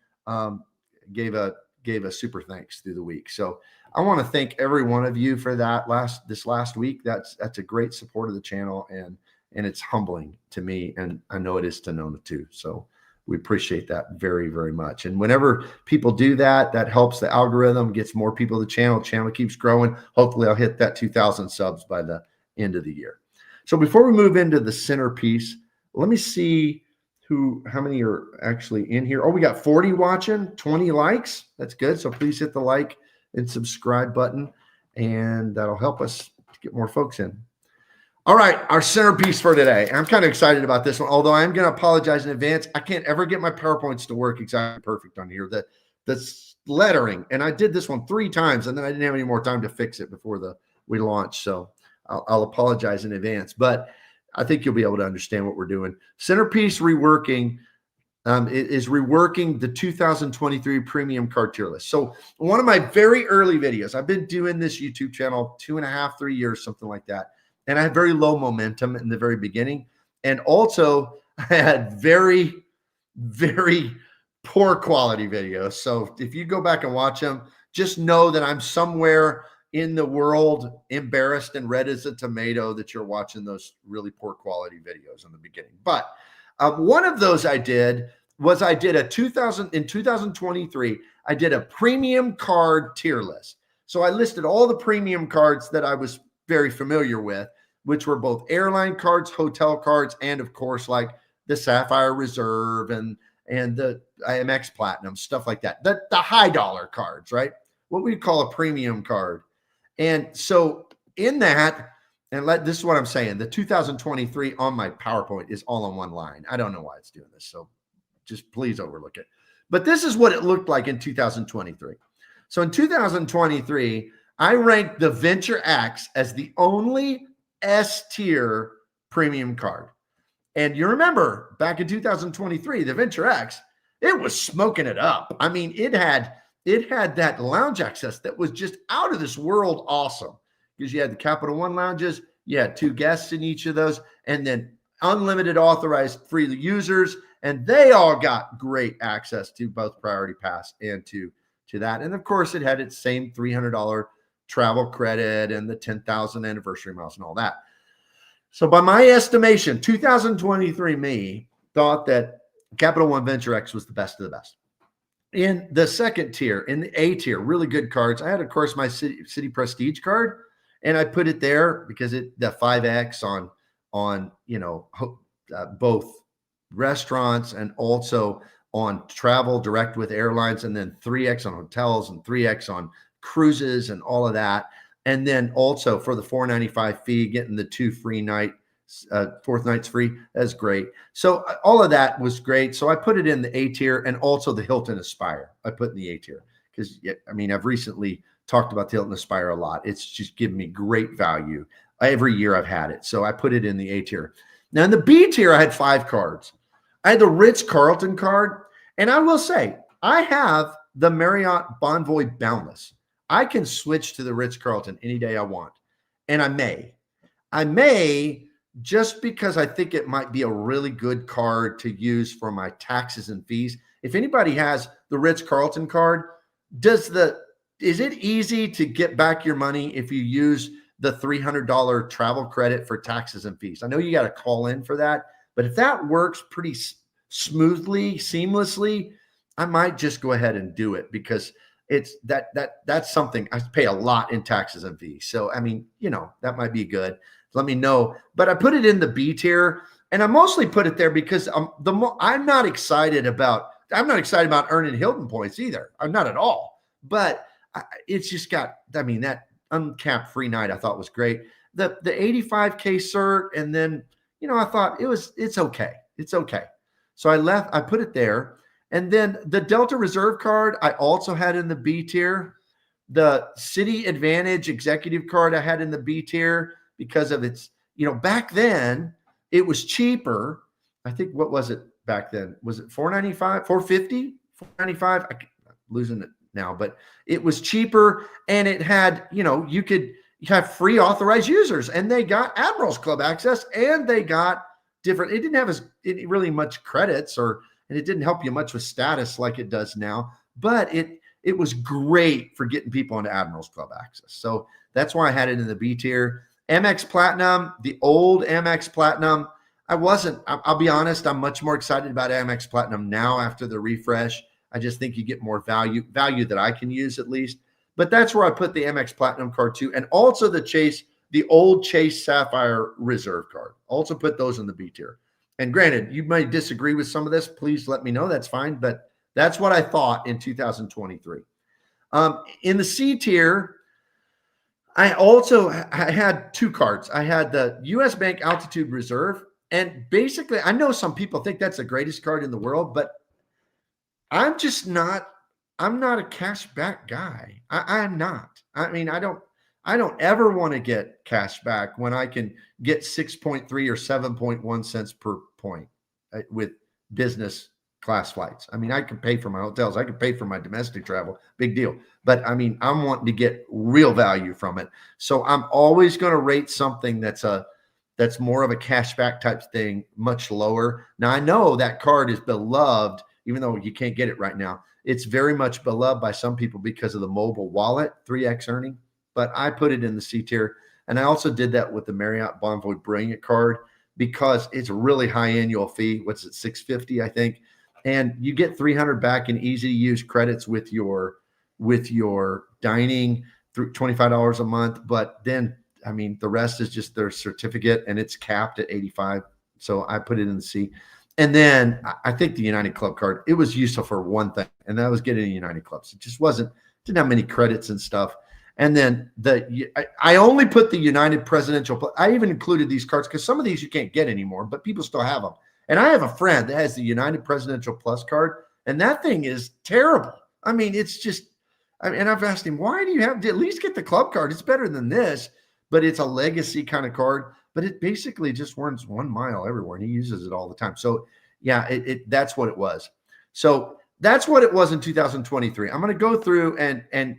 gave a super thanks through the week. So I want to thank every one of you for that this last week. That's a great support of the channel, and it's humbling to me, and I know it is to Nona too. So we appreciate that very, very much. And whenever people do that, that helps the algorithm, gets more people to the channel. Channel keeps growing. Hopefully I'll hit that 2,000 subs by the end of the year. So before we move into the centerpiece, let me see how many are actually in here. Oh, we got 40 watching, 20 likes. That's good. So please hit the like and subscribe button, and that'll help us to get more folks in. All right, our centerpiece for today. I'm kind of excited about this one, although I'm going to apologize in advance. I can't ever get my PowerPoints to work exactly perfect on here. The lettering, and I did this one 3 times, and then I didn't have any more time to fix it before we launched. So I'll apologize in advance, but I think you'll be able to understand what we're doing. Centerpiece Reworking is reworking the 2023 premium card tier list. So one of my very early videos, I've been doing this YouTube channel 2.5, 3 years, something like that. And I had very low momentum in the very beginning. And also I had very, very poor quality videos. So if you go back and watch them, just know that I'm somewhere in the world embarrassed and red as a tomato that you're watching those really poor quality videos in the beginning. But one of those I did a 2023, I did a premium card tier list. So I listed all the premium cards that I was very familiar with, which were both airline cards, hotel cards, and of course, like the Sapphire Reserve and the Amex Platinum, stuff like that. The high dollar cards, right? What we call a premium card. And so in that, this is what I'm saying, the 2023 on my PowerPoint is all on one line. I don't know why it's doing this, so just please overlook it. But this is what it looked like in 2023. So in 2023, I ranked the Venture X as the only S tier premium card. And you remember back in 2023, the Venture X, it was smoking it up. I mean, it had that lounge access that was just out of this world awesome, because you had the Capital One lounges, you had 2 guests in each of those, and then unlimited authorized free users, and they all got great access to both Priority Pass and to that. And of course, it had its same $300 travel credit and the 10,000 anniversary miles and all that. So by my estimation, 2023 me thought that Capital One Venture X was the best of the best. In the second tier, in the A tier, really good cards, I had, of course, my Citi Prestige card, and I put it there because the 5X on both restaurants and also on travel direct with airlines, and then 3X on hotels and 3X on cruises and all of that. And then also for the $4.95 fee, getting the 2 free night, 4th night's free. That's great. So all of that was great. So I put it in the A tier, and also the Hilton Aspire I put in the A tier, because I mean, I've recently talked about the Hilton Aspire a lot. It's just given me great value every year I've had it. So I put it in the A tier. Now in the B tier, I had 5 cards. I had the Ritz-Carlton card. And I will say, I have the Marriott Bonvoy Boundless. I can switch to the Ritz-Carlton any day I want. And I may just because I think it might be a really good card to use for my taxes and fees. If anybody has the Ritz-Carlton card, is it easy to get back your money if you use the $300 travel credit for taxes and fees? I know you got to call in for that, but if that works pretty smoothly, seamlessly, I might just go ahead and do it, because it's that's something I pay a lot in taxes and fees. So, I mean, that might be good. Let me know. But I put it in the B tier, and I mostly put it there because I'm not excited about earning Hilton points either. I'm not at all. But it's just got, I mean, that uncapped free night I thought was great. The 85K cert, and then I thought it's okay. It's okay. So I put it there. And then the Delta Reserve card, I also had in the B tier. The Citi Advantage Executive card I had in the B tier because of its, back then it was cheaper. I think, what was it back then? Was it $4.95, $4.50, $4.95? I'm losing it now, but it was cheaper, and it had, you could have free authorized users, and they got Admirals Club access, and they got different. It didn't have really much credits, and it didn't help you much with status like it does now, but it was great for getting people into Admirals Club access. So that's why I had it in the B tier. Amex Platinum, the old Amex Platinum, I'll be honest, I'm much more excited about Amex Platinum now after the refresh. I just think you get more value that I can use at least. But that's where I put the Amex Platinum card too, and also the old Chase Sapphire Reserve card. Also put those in the B tier. And granted, you might disagree with some of this. Please let me know. That's fine. But that's what I thought in 2023. In the C tier, I had 2 cards. I had the U.S. Bank Altitude Reserve. And basically, I know some people think that's the greatest card in the world, but I'm just not I'm not a cash back guy. I'm not. I mean, I don't ever want to get cash back when I can get 6.3 or 7.1 cents per point with business class flights. I mean, I can pay for my hotels. I can pay for my domestic travel. Big deal. But I mean, I'm wanting to get real value from it. So I'm always going to rate something that's more of a cashback type thing, much lower. Now I know that card is beloved, even though you can't get it right now. It's very much beloved by some people because of the mobile wallet, 3x earning. But I put it in the C tier. And I also did that with the Marriott Bonvoy Brilliant card because it's a really high annual fee. What's it, $650, I think. And you get 300 back in easy to use credits with your dining through $25 a month. But then, I mean, the rest is just their certificate and it's capped at 85. So I put it in the C. And then I think the United Club card, it was useful for one thing, and that was getting a United Clubs. It just didn't have many credits and stuff. And then I only put the United Presidential. I even included these cards because some of these you can't get anymore, but people still have them. And I have a friend that has the United Presidential Plus card, and that thing is terrible. I mean, it's just, and I've asked him, why do you have to at least get the club card? It's better than this, but it's a legacy kind of card. But it basically just runs 1 mile everywhere, and he uses it all the time. So yeah, that's what it was. So that's what it was in 2023. I'm going to go through and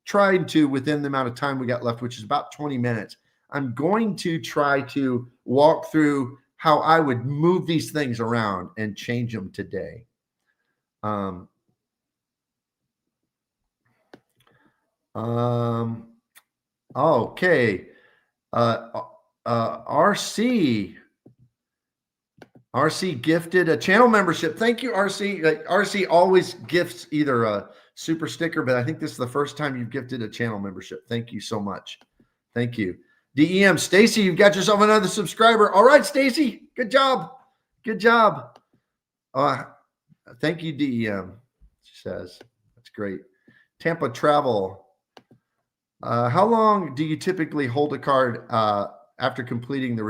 try to, within the amount of time we got left, which is about 20 minutes, I'm going to try to walk through how I would move these things around and change them today. Okay. RC gifted a channel membership. Thank you, RC. RC always gifts either a super sticker, but I think this is the first time you've gifted a channel membership. Thank you so much. Thank you. DEM, Stacy, you've got yourself another subscriber. All right, Stacy, good job. Good job. Thank you, DEM, she says. That's great. Tampa Travel. How long do you typically hold a card after completing the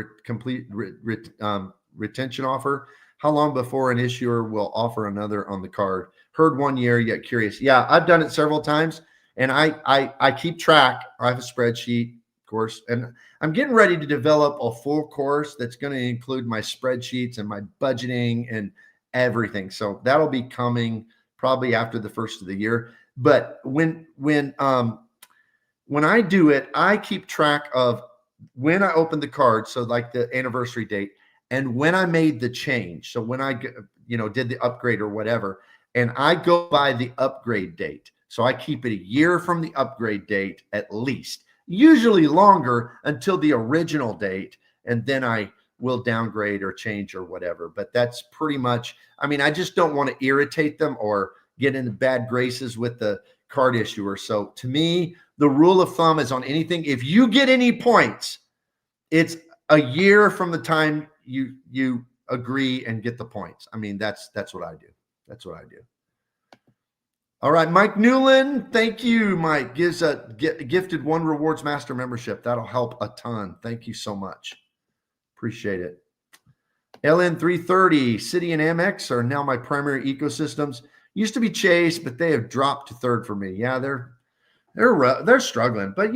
retention offer? How long before an issuer will offer another on the card? Heard 1 year, yet curious. Yeah, I've done it several times, and I keep track. I have a spreadsheet, of course, and I'm getting ready to develop a full course that's going to include my spreadsheets and my budgeting and everything. So that'll be coming probably after the first of the year. But when I do it, I keep track of when I opened the card, so like the anniversary date, and when I made the change. So when I did the upgrade or whatever, and I go by the upgrade date. So I keep it a year from the upgrade date at least, usually longer until the original date, and then I will downgrade or change or whatever. But that's pretty much, I mean, I just don't want to irritate them or get into bad graces with the card issuer. So to me, the rule of thumb is on anything, if you get any points, it's a year from the time you agree and get the points. I mean, that's what I do. That's what I do. All right, Mike Newland. Thank you, Mike. Gives gifted 1 Rewards Master membership. That'll help a ton. Thank you so much. Appreciate it. LN330, Citi and Amex are now my primary ecosystems. Used to be Chase, but they have dropped to third for me. Yeah, they're struggling, but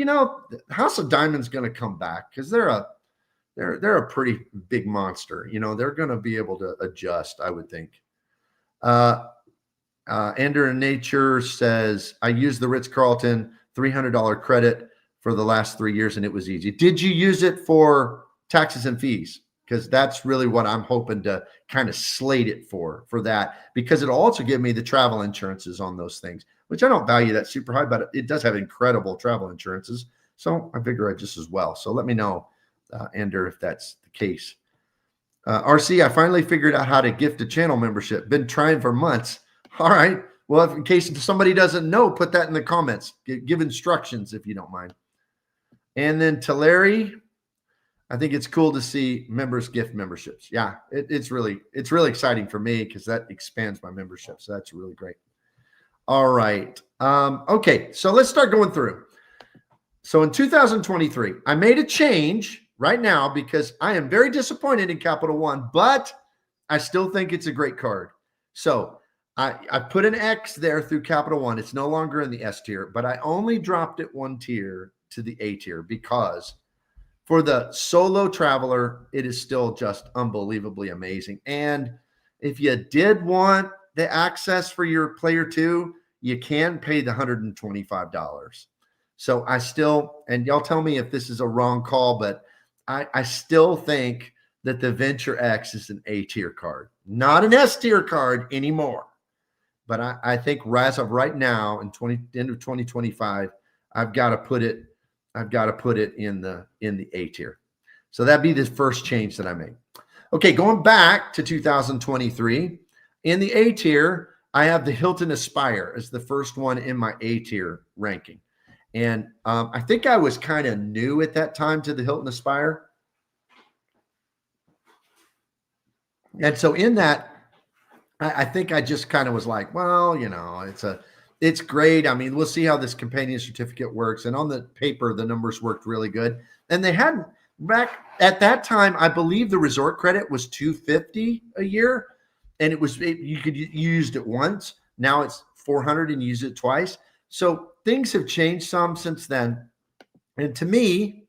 House of Diamond's going to come back because they're a pretty big monster. They're going to be able to adjust, I would think. Ender in Nature says, I used the Ritz-Carlton $300 credit for the last 3 years, and it was easy. Did you use it for taxes and fees? Because that's really what I'm hoping to kind of slate it for that, because it'll also give me the travel insurances on those things, which I don't value that super high, but it does have incredible travel insurances. So I figure I just as well. So let me know, Ender, if that's the case. RC, I finally figured out how to gift a channel membership. Been trying for months. All right. Well, in case somebody doesn't know, put that in the comments. Give instructions if you don't mind. And then Tulare, I think it's cool to see members gift memberships. Yeah, it's really exciting for me because that expands my membership. So that's really great. All right. Okay, so let's start going through. So in 2023, I made a change right now because I am very disappointed in Capital One, but I still think it's a great card. So I put an X there through Capital One. It's no longer in the S tier, but I only dropped it one tier to the A tier because for the solo traveler, it is still just unbelievably amazing. And if you did want the access for your player two, you can pay the $125. So I still, and y'all tell me if this is a wrong call, but I still think that the Venture X is an A tier card, not an S tier card anymore. But I think as of right now, in end of 2025, I've got to put it in the A tier. So that'd be the first change that I made. Okay, going back to 2023, in the A tier, I have the Hilton Aspire as the first one in my A tier ranking. And I think I was kind of new at that time to the Hilton Aspire. And so in that, I think I just kind of was like, well, it's great. I mean, we'll see how this companion certificate works. And on the paper, the numbers worked really good. And they hadn't back at that time, I believe the resort credit was $250 a year. And you used it once. Now it's $400 and you use it twice. So things have changed some since then. And to me,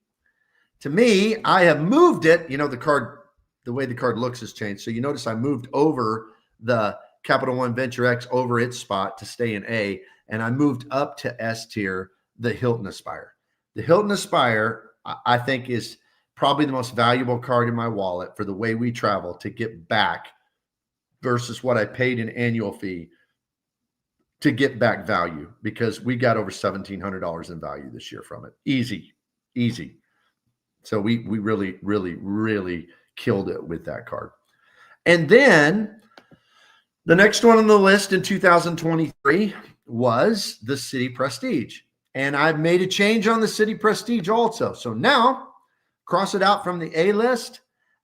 I have moved it. The way the card looks has changed. So you notice I moved over the Capital One Venture X over its spot to stay in A, and I moved up to S tier, the Hilton Aspire. The Hilton Aspire, I think, is probably the most valuable card in my wallet for the way we travel to get back versus what I paid in annual fee to get back value, because we got over $1,700 in value this year from it. Easy. So we really, really, really killed it with that card. And then the next one on the list in 2023 was the Citi Prestige. And I've made a change on the Citi Prestige also. So now cross it out from the A list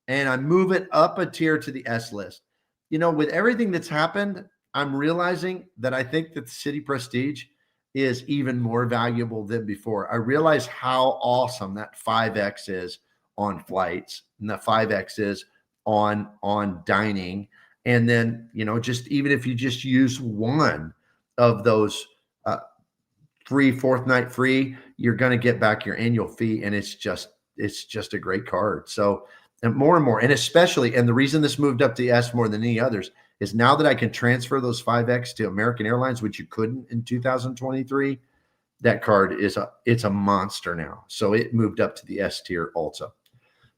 and I move it up a tier to the S list. With everything that's happened, I'm realizing that I think that the Citi Prestige is even more valuable than before. I realize how awesome that 5X is on flights and the 5X is on dining. And then, just even if you just use one of those free fourth night free, you're going to get back your annual fee. And it's just a great card. So, and more, and especially, and the reason this moved up to S more than any others is now that I can transfer those 5X to American Airlines, which you couldn't in 2023, that card it's a monster now. So it moved up to the S tier also.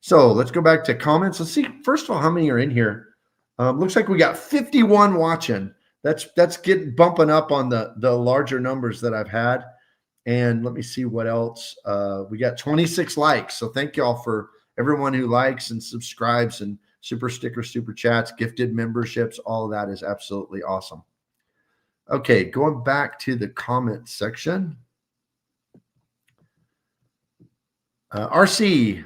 So let's go back to comments. Let's see, first of all, how many are in here? Looks like we got 51 watching. That's bumping up on the larger numbers that I've had. And let me see what else. We got 26 likes. So thank y'all for everyone who likes and subscribes and super stickers, super chats, gifted memberships. All of that is absolutely awesome. Okay, going back to the comment section. RC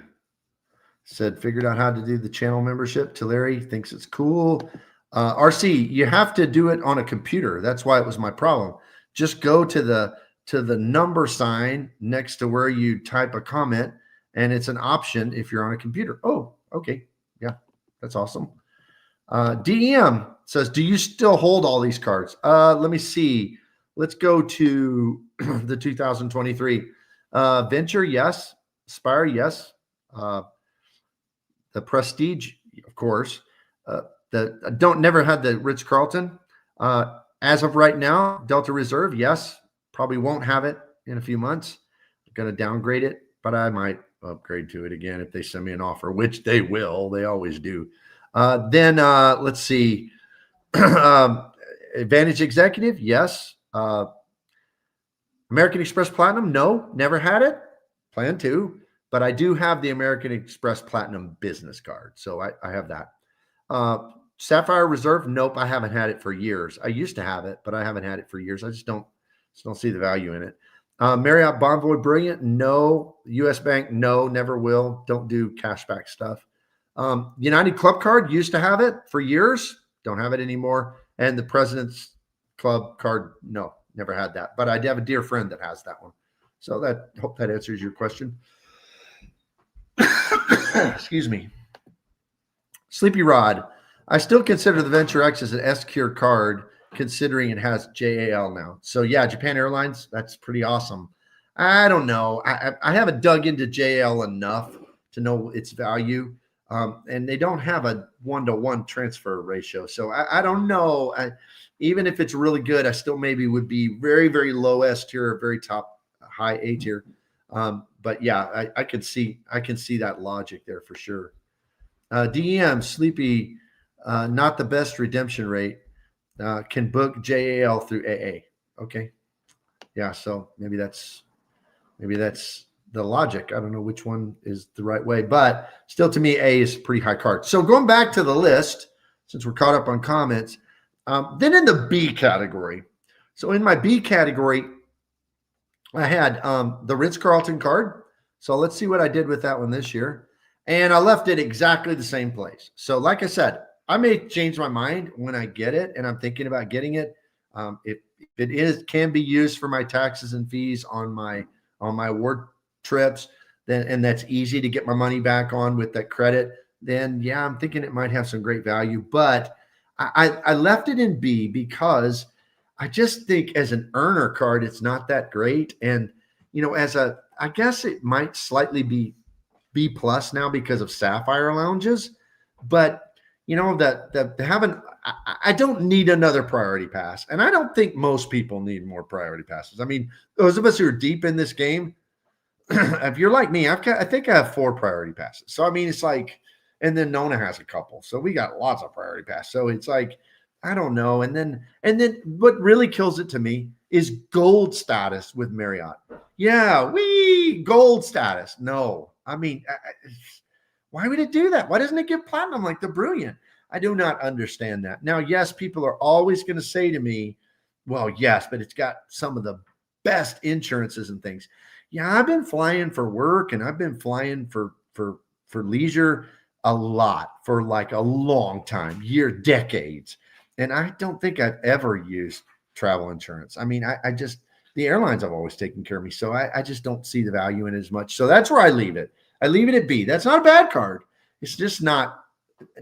said, figured out how to do the channel membership. Tulare thinks it's cool. RC, you have to do it on a computer. That's why it was my problem. Just go to the number sign next to where you type a comment, and it's an option if you're on a computer. Oh, okay. Yeah, that's awesome. DEM says, do you still hold all these cards? Let me see. Let's go to the 2023. Venture, yes. Aspire, yes. The Prestige, of course. Never had the Ritz-Carlton. As of right now, Delta Reserve, yes. Probably won't have it in a few months. I'm going to downgrade it, but I might upgrade to it again if they send me an offer, which they will. They always do. Then let's see. Advantage Executive, yes. American Express Platinum, no. Never had it. Plan to. But I do have the American Express Platinum business card. So I have that. Sapphire Reserve, nope. I haven't had it for years. I used to have it, but I haven't had it for years. I just don't see the value in it. Marriott Bonvoy Brilliant, no. US Bank, no, never will. Don't do cashback stuff. United Club Card, used to have it for years. Don't have it anymore. And the President's Club Card, no, never had that. But I do have a dear friend that has that one. So hope that answers your question. Excuse me. Sleepy Rod. I still consider the Venture X as an S-tier card considering it has JAL now. So yeah, Japan Airlines, that's pretty awesome. I don't know. I haven't dug into JAL enough to know its value. And they don't have a 1-to-1 transfer ratio. So I don't know. Even if it's really good, I still maybe would be very, very low S tier or very top high A tier. But yeah, I can see that logic there for sure. DEM Sleepy, not the best redemption rate. Can book JAL through AA. Okay. Yeah. So maybe that's the logic. I don't know which one is the right way, but still to me, A is a pretty high card. So going back to the list, since we're caught up on comments, then in the B category. So in my B category, I had the Ritz-Carlton card. So let's see what I did with that one this year. And I left it exactly the same place. So like I said, I may change my mind when I get it and I'm thinking about getting it. If it can be used for my taxes and fees on my work trips, then, and that's easy to get my money back on with that credit, then yeah, I'm thinking it might have some great value. But I left it in B because I just think as an earner card, it's not that great. And, I guess it might slightly be B plus now because of Sapphire lounges, but I don't need another priority pass. And I don't think most people need more priority passes. I mean, those of us who are deep in this game, if you're like me, I think I have 4 priority passes. So, I mean, it's like, and then Nona has a couple. So we got lots of priority passes. So it's like, I don't know. And then what really kills it to me is gold status with Marriott. Yeah, gold status. No, I mean, why would it do that? Why doesn't it give platinum like the Brilliant? I do not understand that. Now, yes, people are always going to say to me, well, yes, but it's got some of the best insurances and things. Yeah, I've been flying for work and I've been flying for leisure a lot for like a long time, decades. And I don't think I've ever used travel insurance. I mean, the airlines have always taken care of me. So I just don't see the value in it as much. So that's where I leave it. I leave it at B. That's not a bad card. It's just not,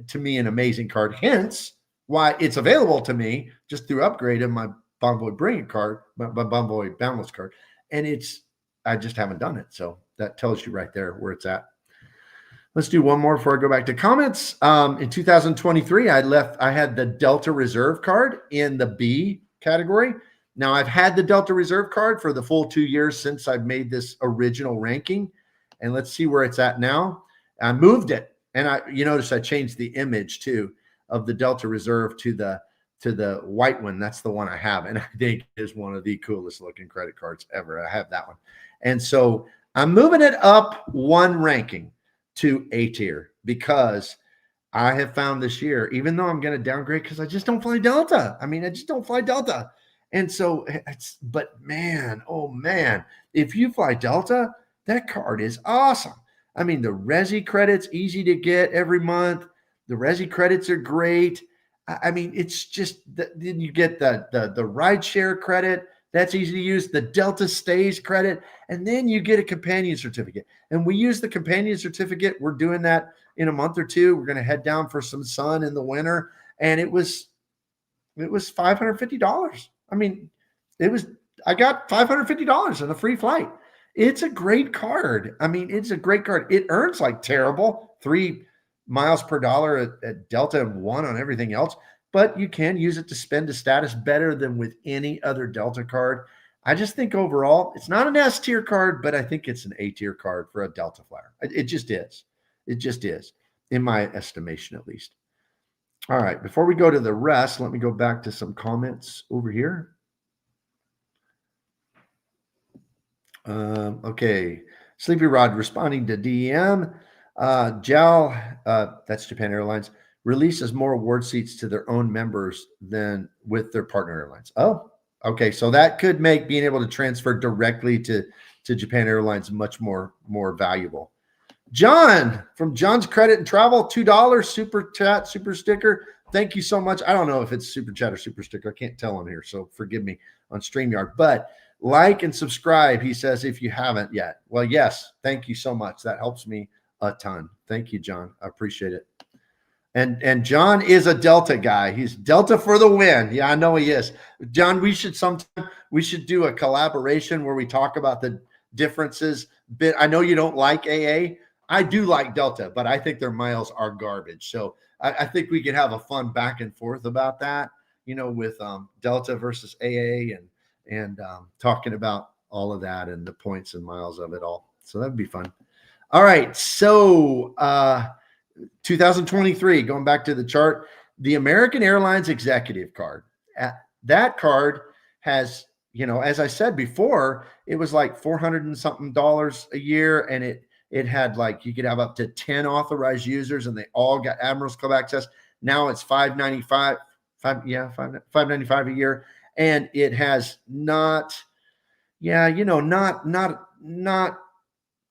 to me, an amazing card. Hence why it's available to me just through upgrade of my Bonvoy Brilliant card, my Bonvoy Boundless card. And I just haven't done it. So that tells you right there where it's at. Let's do one more before I go back to comments. In 2023, I had the Delta Reserve card in the B category. Now I've had the Delta Reserve card for the full 2 years since I've made this original ranking. And let's see where it's at now. I moved it. And you notice I changed the image too of the Delta Reserve to the white one. That's the one I have. And I think it is one of the coolest looking credit cards ever. I have that one. And so I'm moving it up 1 ranking to A tier because I have found this year, even though I'm going to downgrade because I just don't fly Delta. I mean, I just don't fly Delta. And so but man, oh man, if you fly Delta, that card is awesome. I mean, the Resi credits, easy to get every month. The Resi credits are great. I mean, it's just, then you get the ride share credit. That's easy to use. The Delta Stays credit. And then you get a companion certificate. And we use the companion certificate. We're doing that in a month or 2. We're going to head down for some sun in the winter. And it was $550. I mean, I got $550 on a free flight. It's a great card. I mean, it's a great card. It earns like terrible 3 miles per dollar at Delta and 1 on everything else, but you can use it to spend a status better than with any other Delta card. I just think overall, it's not an S tier card, but I think it's an A tier card for a Delta flyer. It just is. It just is, in my estimation, at least. All right. Before we go to the rest, let me go back to some comments over here. Okay. Sleepy Rod responding to DEM. JAL, that's Japan Airlines, releases more award seats to their own members than with their partner airlines. Oh, okay. So that could make being able to transfer directly to Japan Airlines much more valuable. John from John's Credit and Travel, $2 super chat, super sticker. Thank you so much. I don't know if it's super chat or super sticker. I can't tell on here, so forgive me on StreamYard. But like and subscribe, he says, if you haven't yet. Well, yes, thank you so much. That helps me a ton. Thank you, John. I appreciate it. And John is a Delta guy. He's Delta for the win. Yeah, I know he is. John, we should do a collaboration where we talk about the differences. I know you don't like AA. I do like Delta, but I think their miles are garbage. So I think we could have a fun back and forth about that, with Delta versus AA and talking about all of that and the points and miles of it all. So that'd be fun. All right. So 2023, going back to the chart, the American Airlines Executive Card. That card has, as I said before, it was like $400 and something a year, and it had like, you could have up to 10 authorized users, and they all got Admirals Club access. Now it's $595 a year, and it has not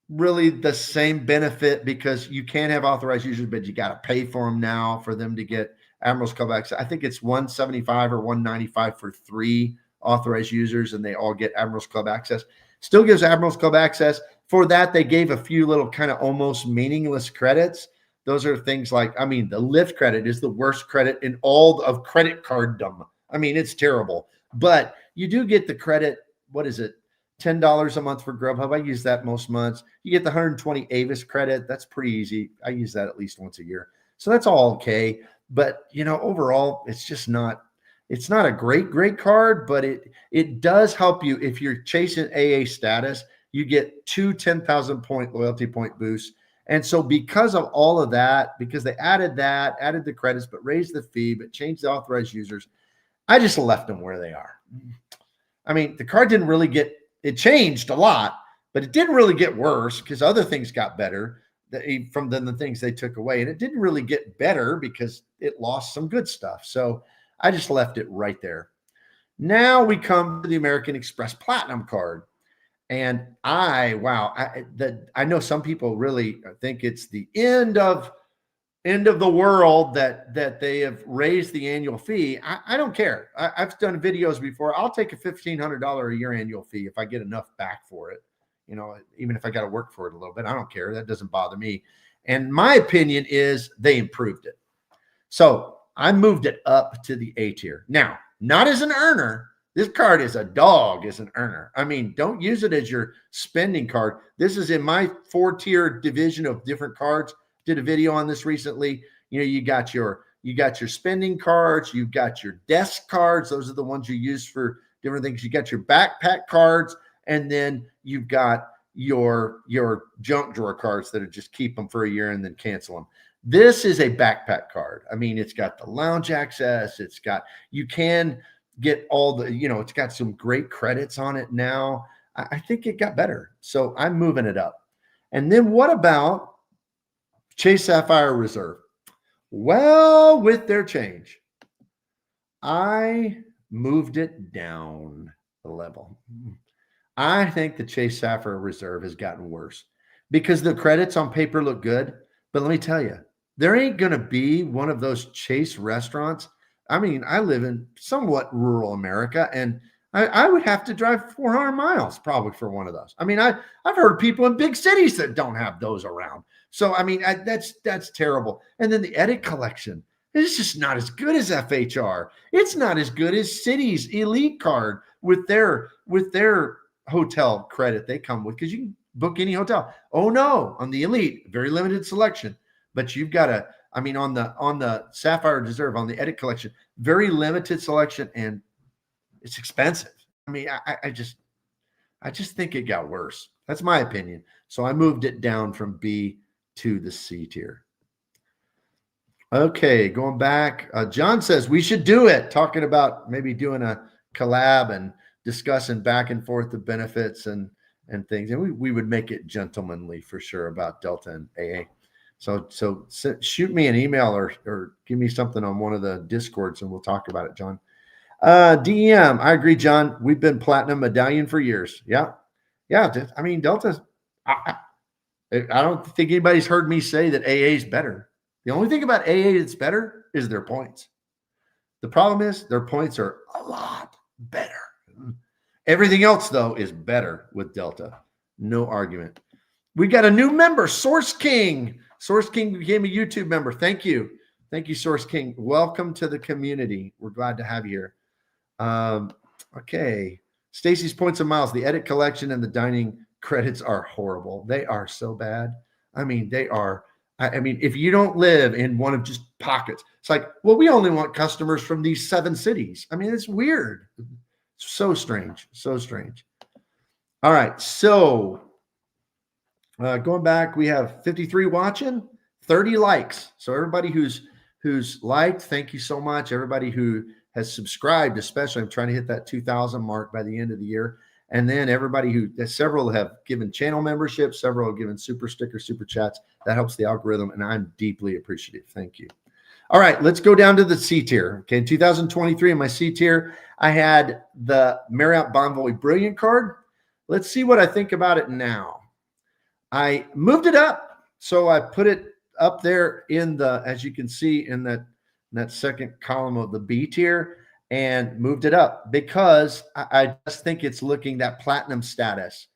really the same benefit, because you can have authorized users, but you got to pay for them now for them to get Admirals Club access. I think it's $175 or $195 for 3 authorized users, and they all get Admirals Club access. Still gives Admirals Club access. For that, they gave a few little kind of almost meaningless credits. Those are things like, the Lyft credit is the worst credit in all of credit carddom. It's terrible. But you do get the credit, what is it? $10 a month for Grubhub. I use that most months. You get the 120 Avis credit. That's pretty easy. I use that at least once a year. So that's all okay. But, overall, it's not a great card, but it does help you. If you're chasing AA status, you get 2 10,000 point loyalty point boosts. And so because of all of that, because they added the credits, but raised the fee, but changed the authorized users, I just left them where they are. The card didn't really it changed a lot, but it didn't really get worse, because other things got better from the things they took away. And it didn't really get better because it lost some good stuff. So I just left it right there. Now we come to the American Express Platinum card. And I know some people really think it's the end of the world that they have raised the annual fee. I don't care. I've done videos before. I'll take a $1,500 a year annual fee if I get enough back for it. Even if I got to work for it a little bit, I don't care. That doesn't bother me. And my opinion is they improved it. So I moved it up to the A tier. Now, not as an earner. This card is a dog as an earner. Don't use it as your spending card. This is in my 4-tier division of different cards. Did a video on this recently. You got your spending cards, you've got your desk cards. Those are the ones you use for different things. You got your backpack cards, and then you've got your junk drawer cards that are just keep them for a year and then cancel them. This is a backpack card. It's got the lounge access. You can get all the, it's got some great credits on it now. I think it got better. So I'm moving it up. And then what about Chase Sapphire Reserve? Well, with their change, I moved it down a level. I think the Chase Sapphire Reserve has gotten worse because the credits on paper look good. But let me tell you, there ain't going to be one of those Chase restaurants. I live in somewhat rural America, and I would have to drive 400 miles probably for one of those. I've heard people in big cities that don't have those around. So, that's terrible. And then the Edit Collection is just not as good as FHR. It's not as good as Citi's Elite card with their hotel credit they come with, because you can book any hotel. Oh no, on the Elite, very limited selection, but you've got to, on the Sapphire Reserve, on the Edit Collection, very limited selection, and it's expensive. I just think it got worse. That's my opinion. So I moved it down from B to the C tier. Okay, going back. John says we should do it. Talking about maybe doing a collab and discussing back and forth the benefits and things. And we would make it gentlemanly for sure about Delta and AA. So shoot me an email or give me something on one of the Discords and we'll talk about it, John. DEM, I agree, John. We've been platinum medallion for years. Yeah. Delta's, I don't think anybody's heard me say that AA is better. The only thing about AA that's better is their points. The problem is their points are a lot better. Everything else, though, is better with Delta. No argument. We got a new member, Source King. Source King became a YouTube member. Thank you. Thank you, Source King. Welcome to the community. We're glad to have you here. Okay. Stacy's Points and Miles. The edit collection and the dining credits are horrible. They are so bad. I mean, they are. I mean, if you don't live in one of just pockets, it's like, well, we only want customers from these 7 cities. I mean, it's weird. So strange. So strange. All right. So going back, we have 53 watching, 30 likes. So everybody who's liked, thank you so much. Everybody who has subscribed, especially, I'm trying to hit that 2,000 mark by the end of the year. And then everybody several have given channel memberships, several have given super stickers, super chats. That helps the algorithm, and I'm deeply appreciative. Thank you. All right, let's go down to the C tier. Okay, in 2023, in my C tier, I had the Marriott Bonvoy Brilliant card. Let's see what I think about it now. I moved it up, so I put it up there in the, as you can see in that second column of the B tier, and moved it up because I just think it's looking, that platinum status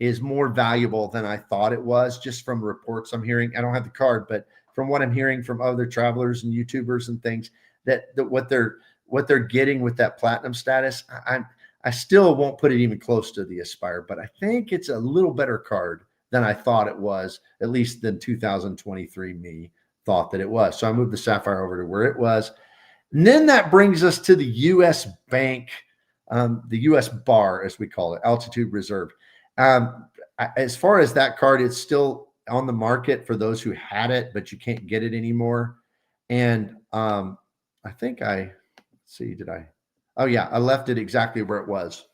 is more valuable than I thought it was, just from reports I'm hearing. I don't have the card, but from what I'm hearing from other travelers and YouTubers and things, that what they're getting with that platinum status, I still won't put it even close to the Aspire, but I think it's a little better card than I thought it was, at least than 2023 me thought that it was. So I moved the Sapphire over to where it was. And then that brings us to the U.S. Bank, the U.S. Bar, as we call it, Altitude Reserve. As far as that card, it's still on the market for those who had it, but you can't get it anymore. And I think let's see, oh yeah, I left it exactly where it was.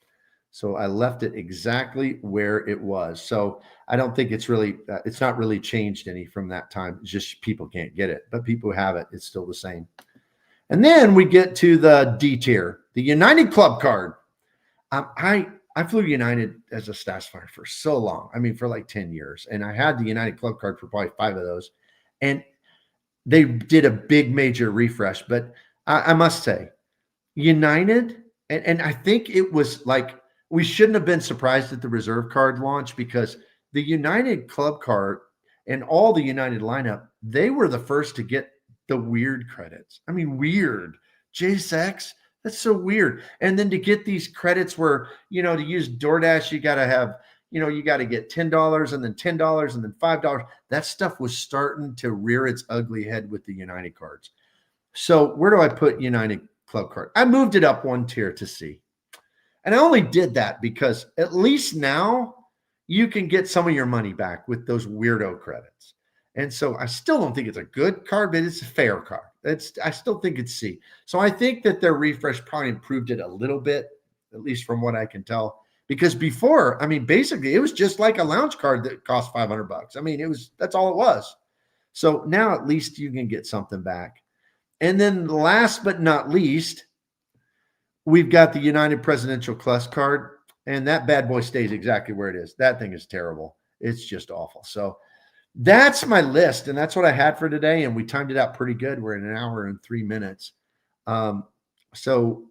So I left it exactly where it was. So I don't think it's really, it's not really changed any from that time. It's just people can't get it, but people who have it, it's still the same. And then we get to the D tier, the United Club card. I flew United as a stash flyer for so long. I mean, for like 10 years. And I had the United Club card for probably 5 of those. And they did a big major refresh. But I must say, United, and I think it was like, we shouldn't have been surprised at the reserve card launch, because the United Club card and all the United lineup, they were the first to get the weird credits. I mean, weird. JSX, that's so weird. And then to get these credits where, to use DoorDash, you got to have, you got to get $10 and then $10 and then $5. That stuff was starting to rear its ugly head with the United cards. So where do I put United Club card? I moved it up 1 tier to C. And I only did that because at least now you can get some of your money back with those weirdo credits. And so I still don't think it's a good card, but it's a fair card. I still think it's C. So I think that their refresh probably improved it a little bit, at least from what I can tell. Because before, I mean, basically it was just like a lounge card that cost $500. I mean, that's all it was. So now at least you can get something back. And then last but not least, we've got the United Presidential Plus card, and that bad boy stays exactly where it is. That thing is terrible. It's just awful. So that's my list, and that's what I had for today, and we timed it out pretty good. We're in 1 hour and 3 minutes. So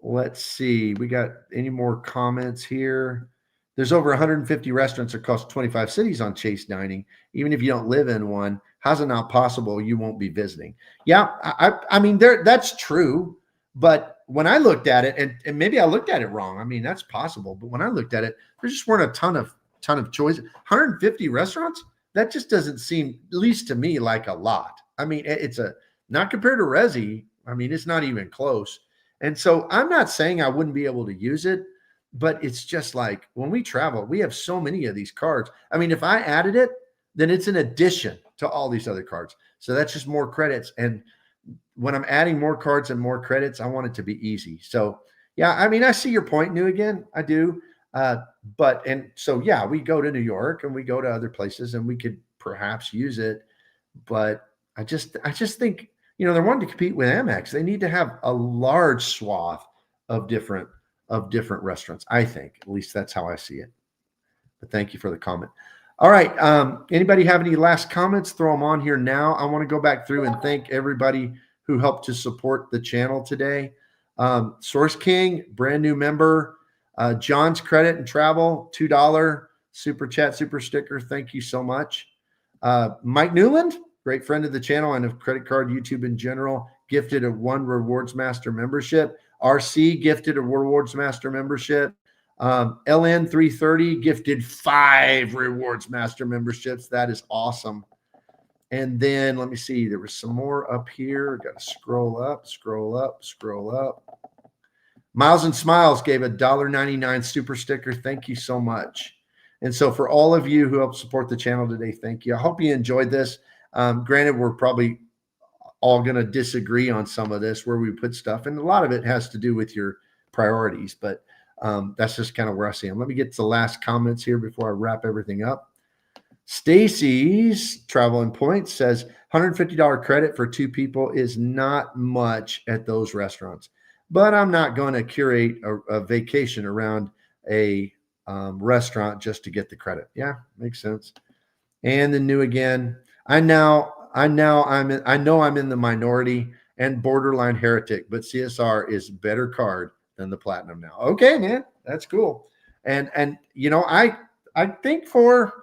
let's see. We got any more comments here? There's over 150 restaurants across 25 cities on Chase Dining. Even if you don't live in one, how's it not possible you won't be visiting? Yeah, I mean, that's true. But when I looked at it, and maybe I looked at it wrong. I mean, that's possible. But when I looked at it, there just weren't a ton of choices. 150 restaurants? That just doesn't seem, at least to me, like a lot. I mean, it's not compared to Resi. I mean, it's not even close. And so I'm not saying I wouldn't be able to use it, but it's just like when we travel, we have so many of these cards. I mean, if I added it, then it's an addition to all these other cards. So that's just more credits. And when I'm adding more cards and more credits, I want it to be easy. So yeah, I mean, I see your point, New Again. I do. And so, yeah, we go to New York and we go to other places and we could perhaps use it. But I just think, they're wanting to compete with Amex. They need to have a large swath of different restaurants. I think, at least that's how I see it. But thank you for the comment. All right. Anybody have any last comments? Throw them on here now. I want to go back through and thank everybody who helped to support the channel today. Source King, brand new member. John's Credit and Travel, $2 super chat, super sticker. Thank you so much. Mike Newland, great friend of the channel and of Credit Card YouTube in general, gifted a 1 Rewards Master membership. RC gifted a Rewards Master membership. LN330 gifted 5 Rewards Master memberships. That is awesome. And then let me see, there was some more up here. Got to scroll up, scroll up, scroll up. Miles and Smiles gave a $1.99 super sticker. Thank you so much. And so for all of you who helped support the channel today, thank you. I hope you enjoyed this. Granted, we're probably all going to disagree on some of this, where we put stuff, and a lot of it has to do with your priorities, but that's just kind of where I see them. Let me get to the last comments here before I wrap everything up. Stacy's Travel and Points says $150 credit for 2 people is not much at those restaurants, but I'm not going to curate a vacation around a restaurant just to get the credit. Yeah, makes sense. And the new again, I know I'm in the minority and borderline heretic, but CSR is better card than the platinum now. Okay, man, that's cool. And you know, I think for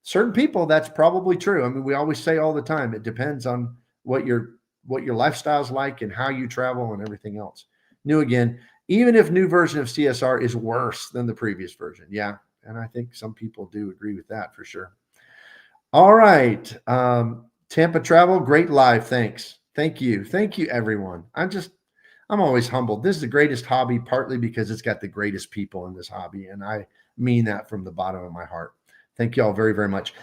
certain people that's probably true. I mean, we always say all the time, it depends on what your lifestyle's like and how you travel and everything else. New again, even if new version of CSR is worse than the previous version. Yeah, and I think some people do agree with that for sure. All right. Tampa Travel, great live. Thanks. Thank you. Thank you, everyone. I'm always humbled. This is the greatest hobby, partly because it's got the greatest people in this hobby. And I mean that from the bottom of my heart. Thank you all very, very much.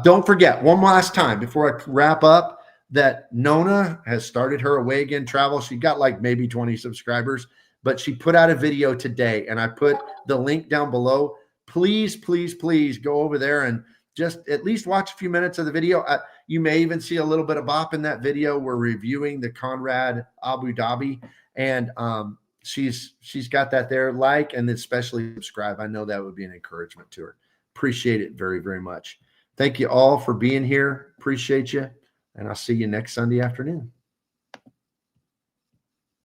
Don't forget one last time before I wrap up that Nona has started her Away Again travel. She got like maybe 20 subscribers, but she put out a video today and I put the link down below. Please, please, please go over there and just at least watch a few minutes of the video. You may even see a little bit of bop in that video. We're reviewing the Conrad Abu Dhabi, and she's got that there. Like and especially subscribe. I know that would be an encouragement to her. Appreciate it very, very much. Thank you all for being here. Appreciate you, and I'll see you next Sunday afternoon.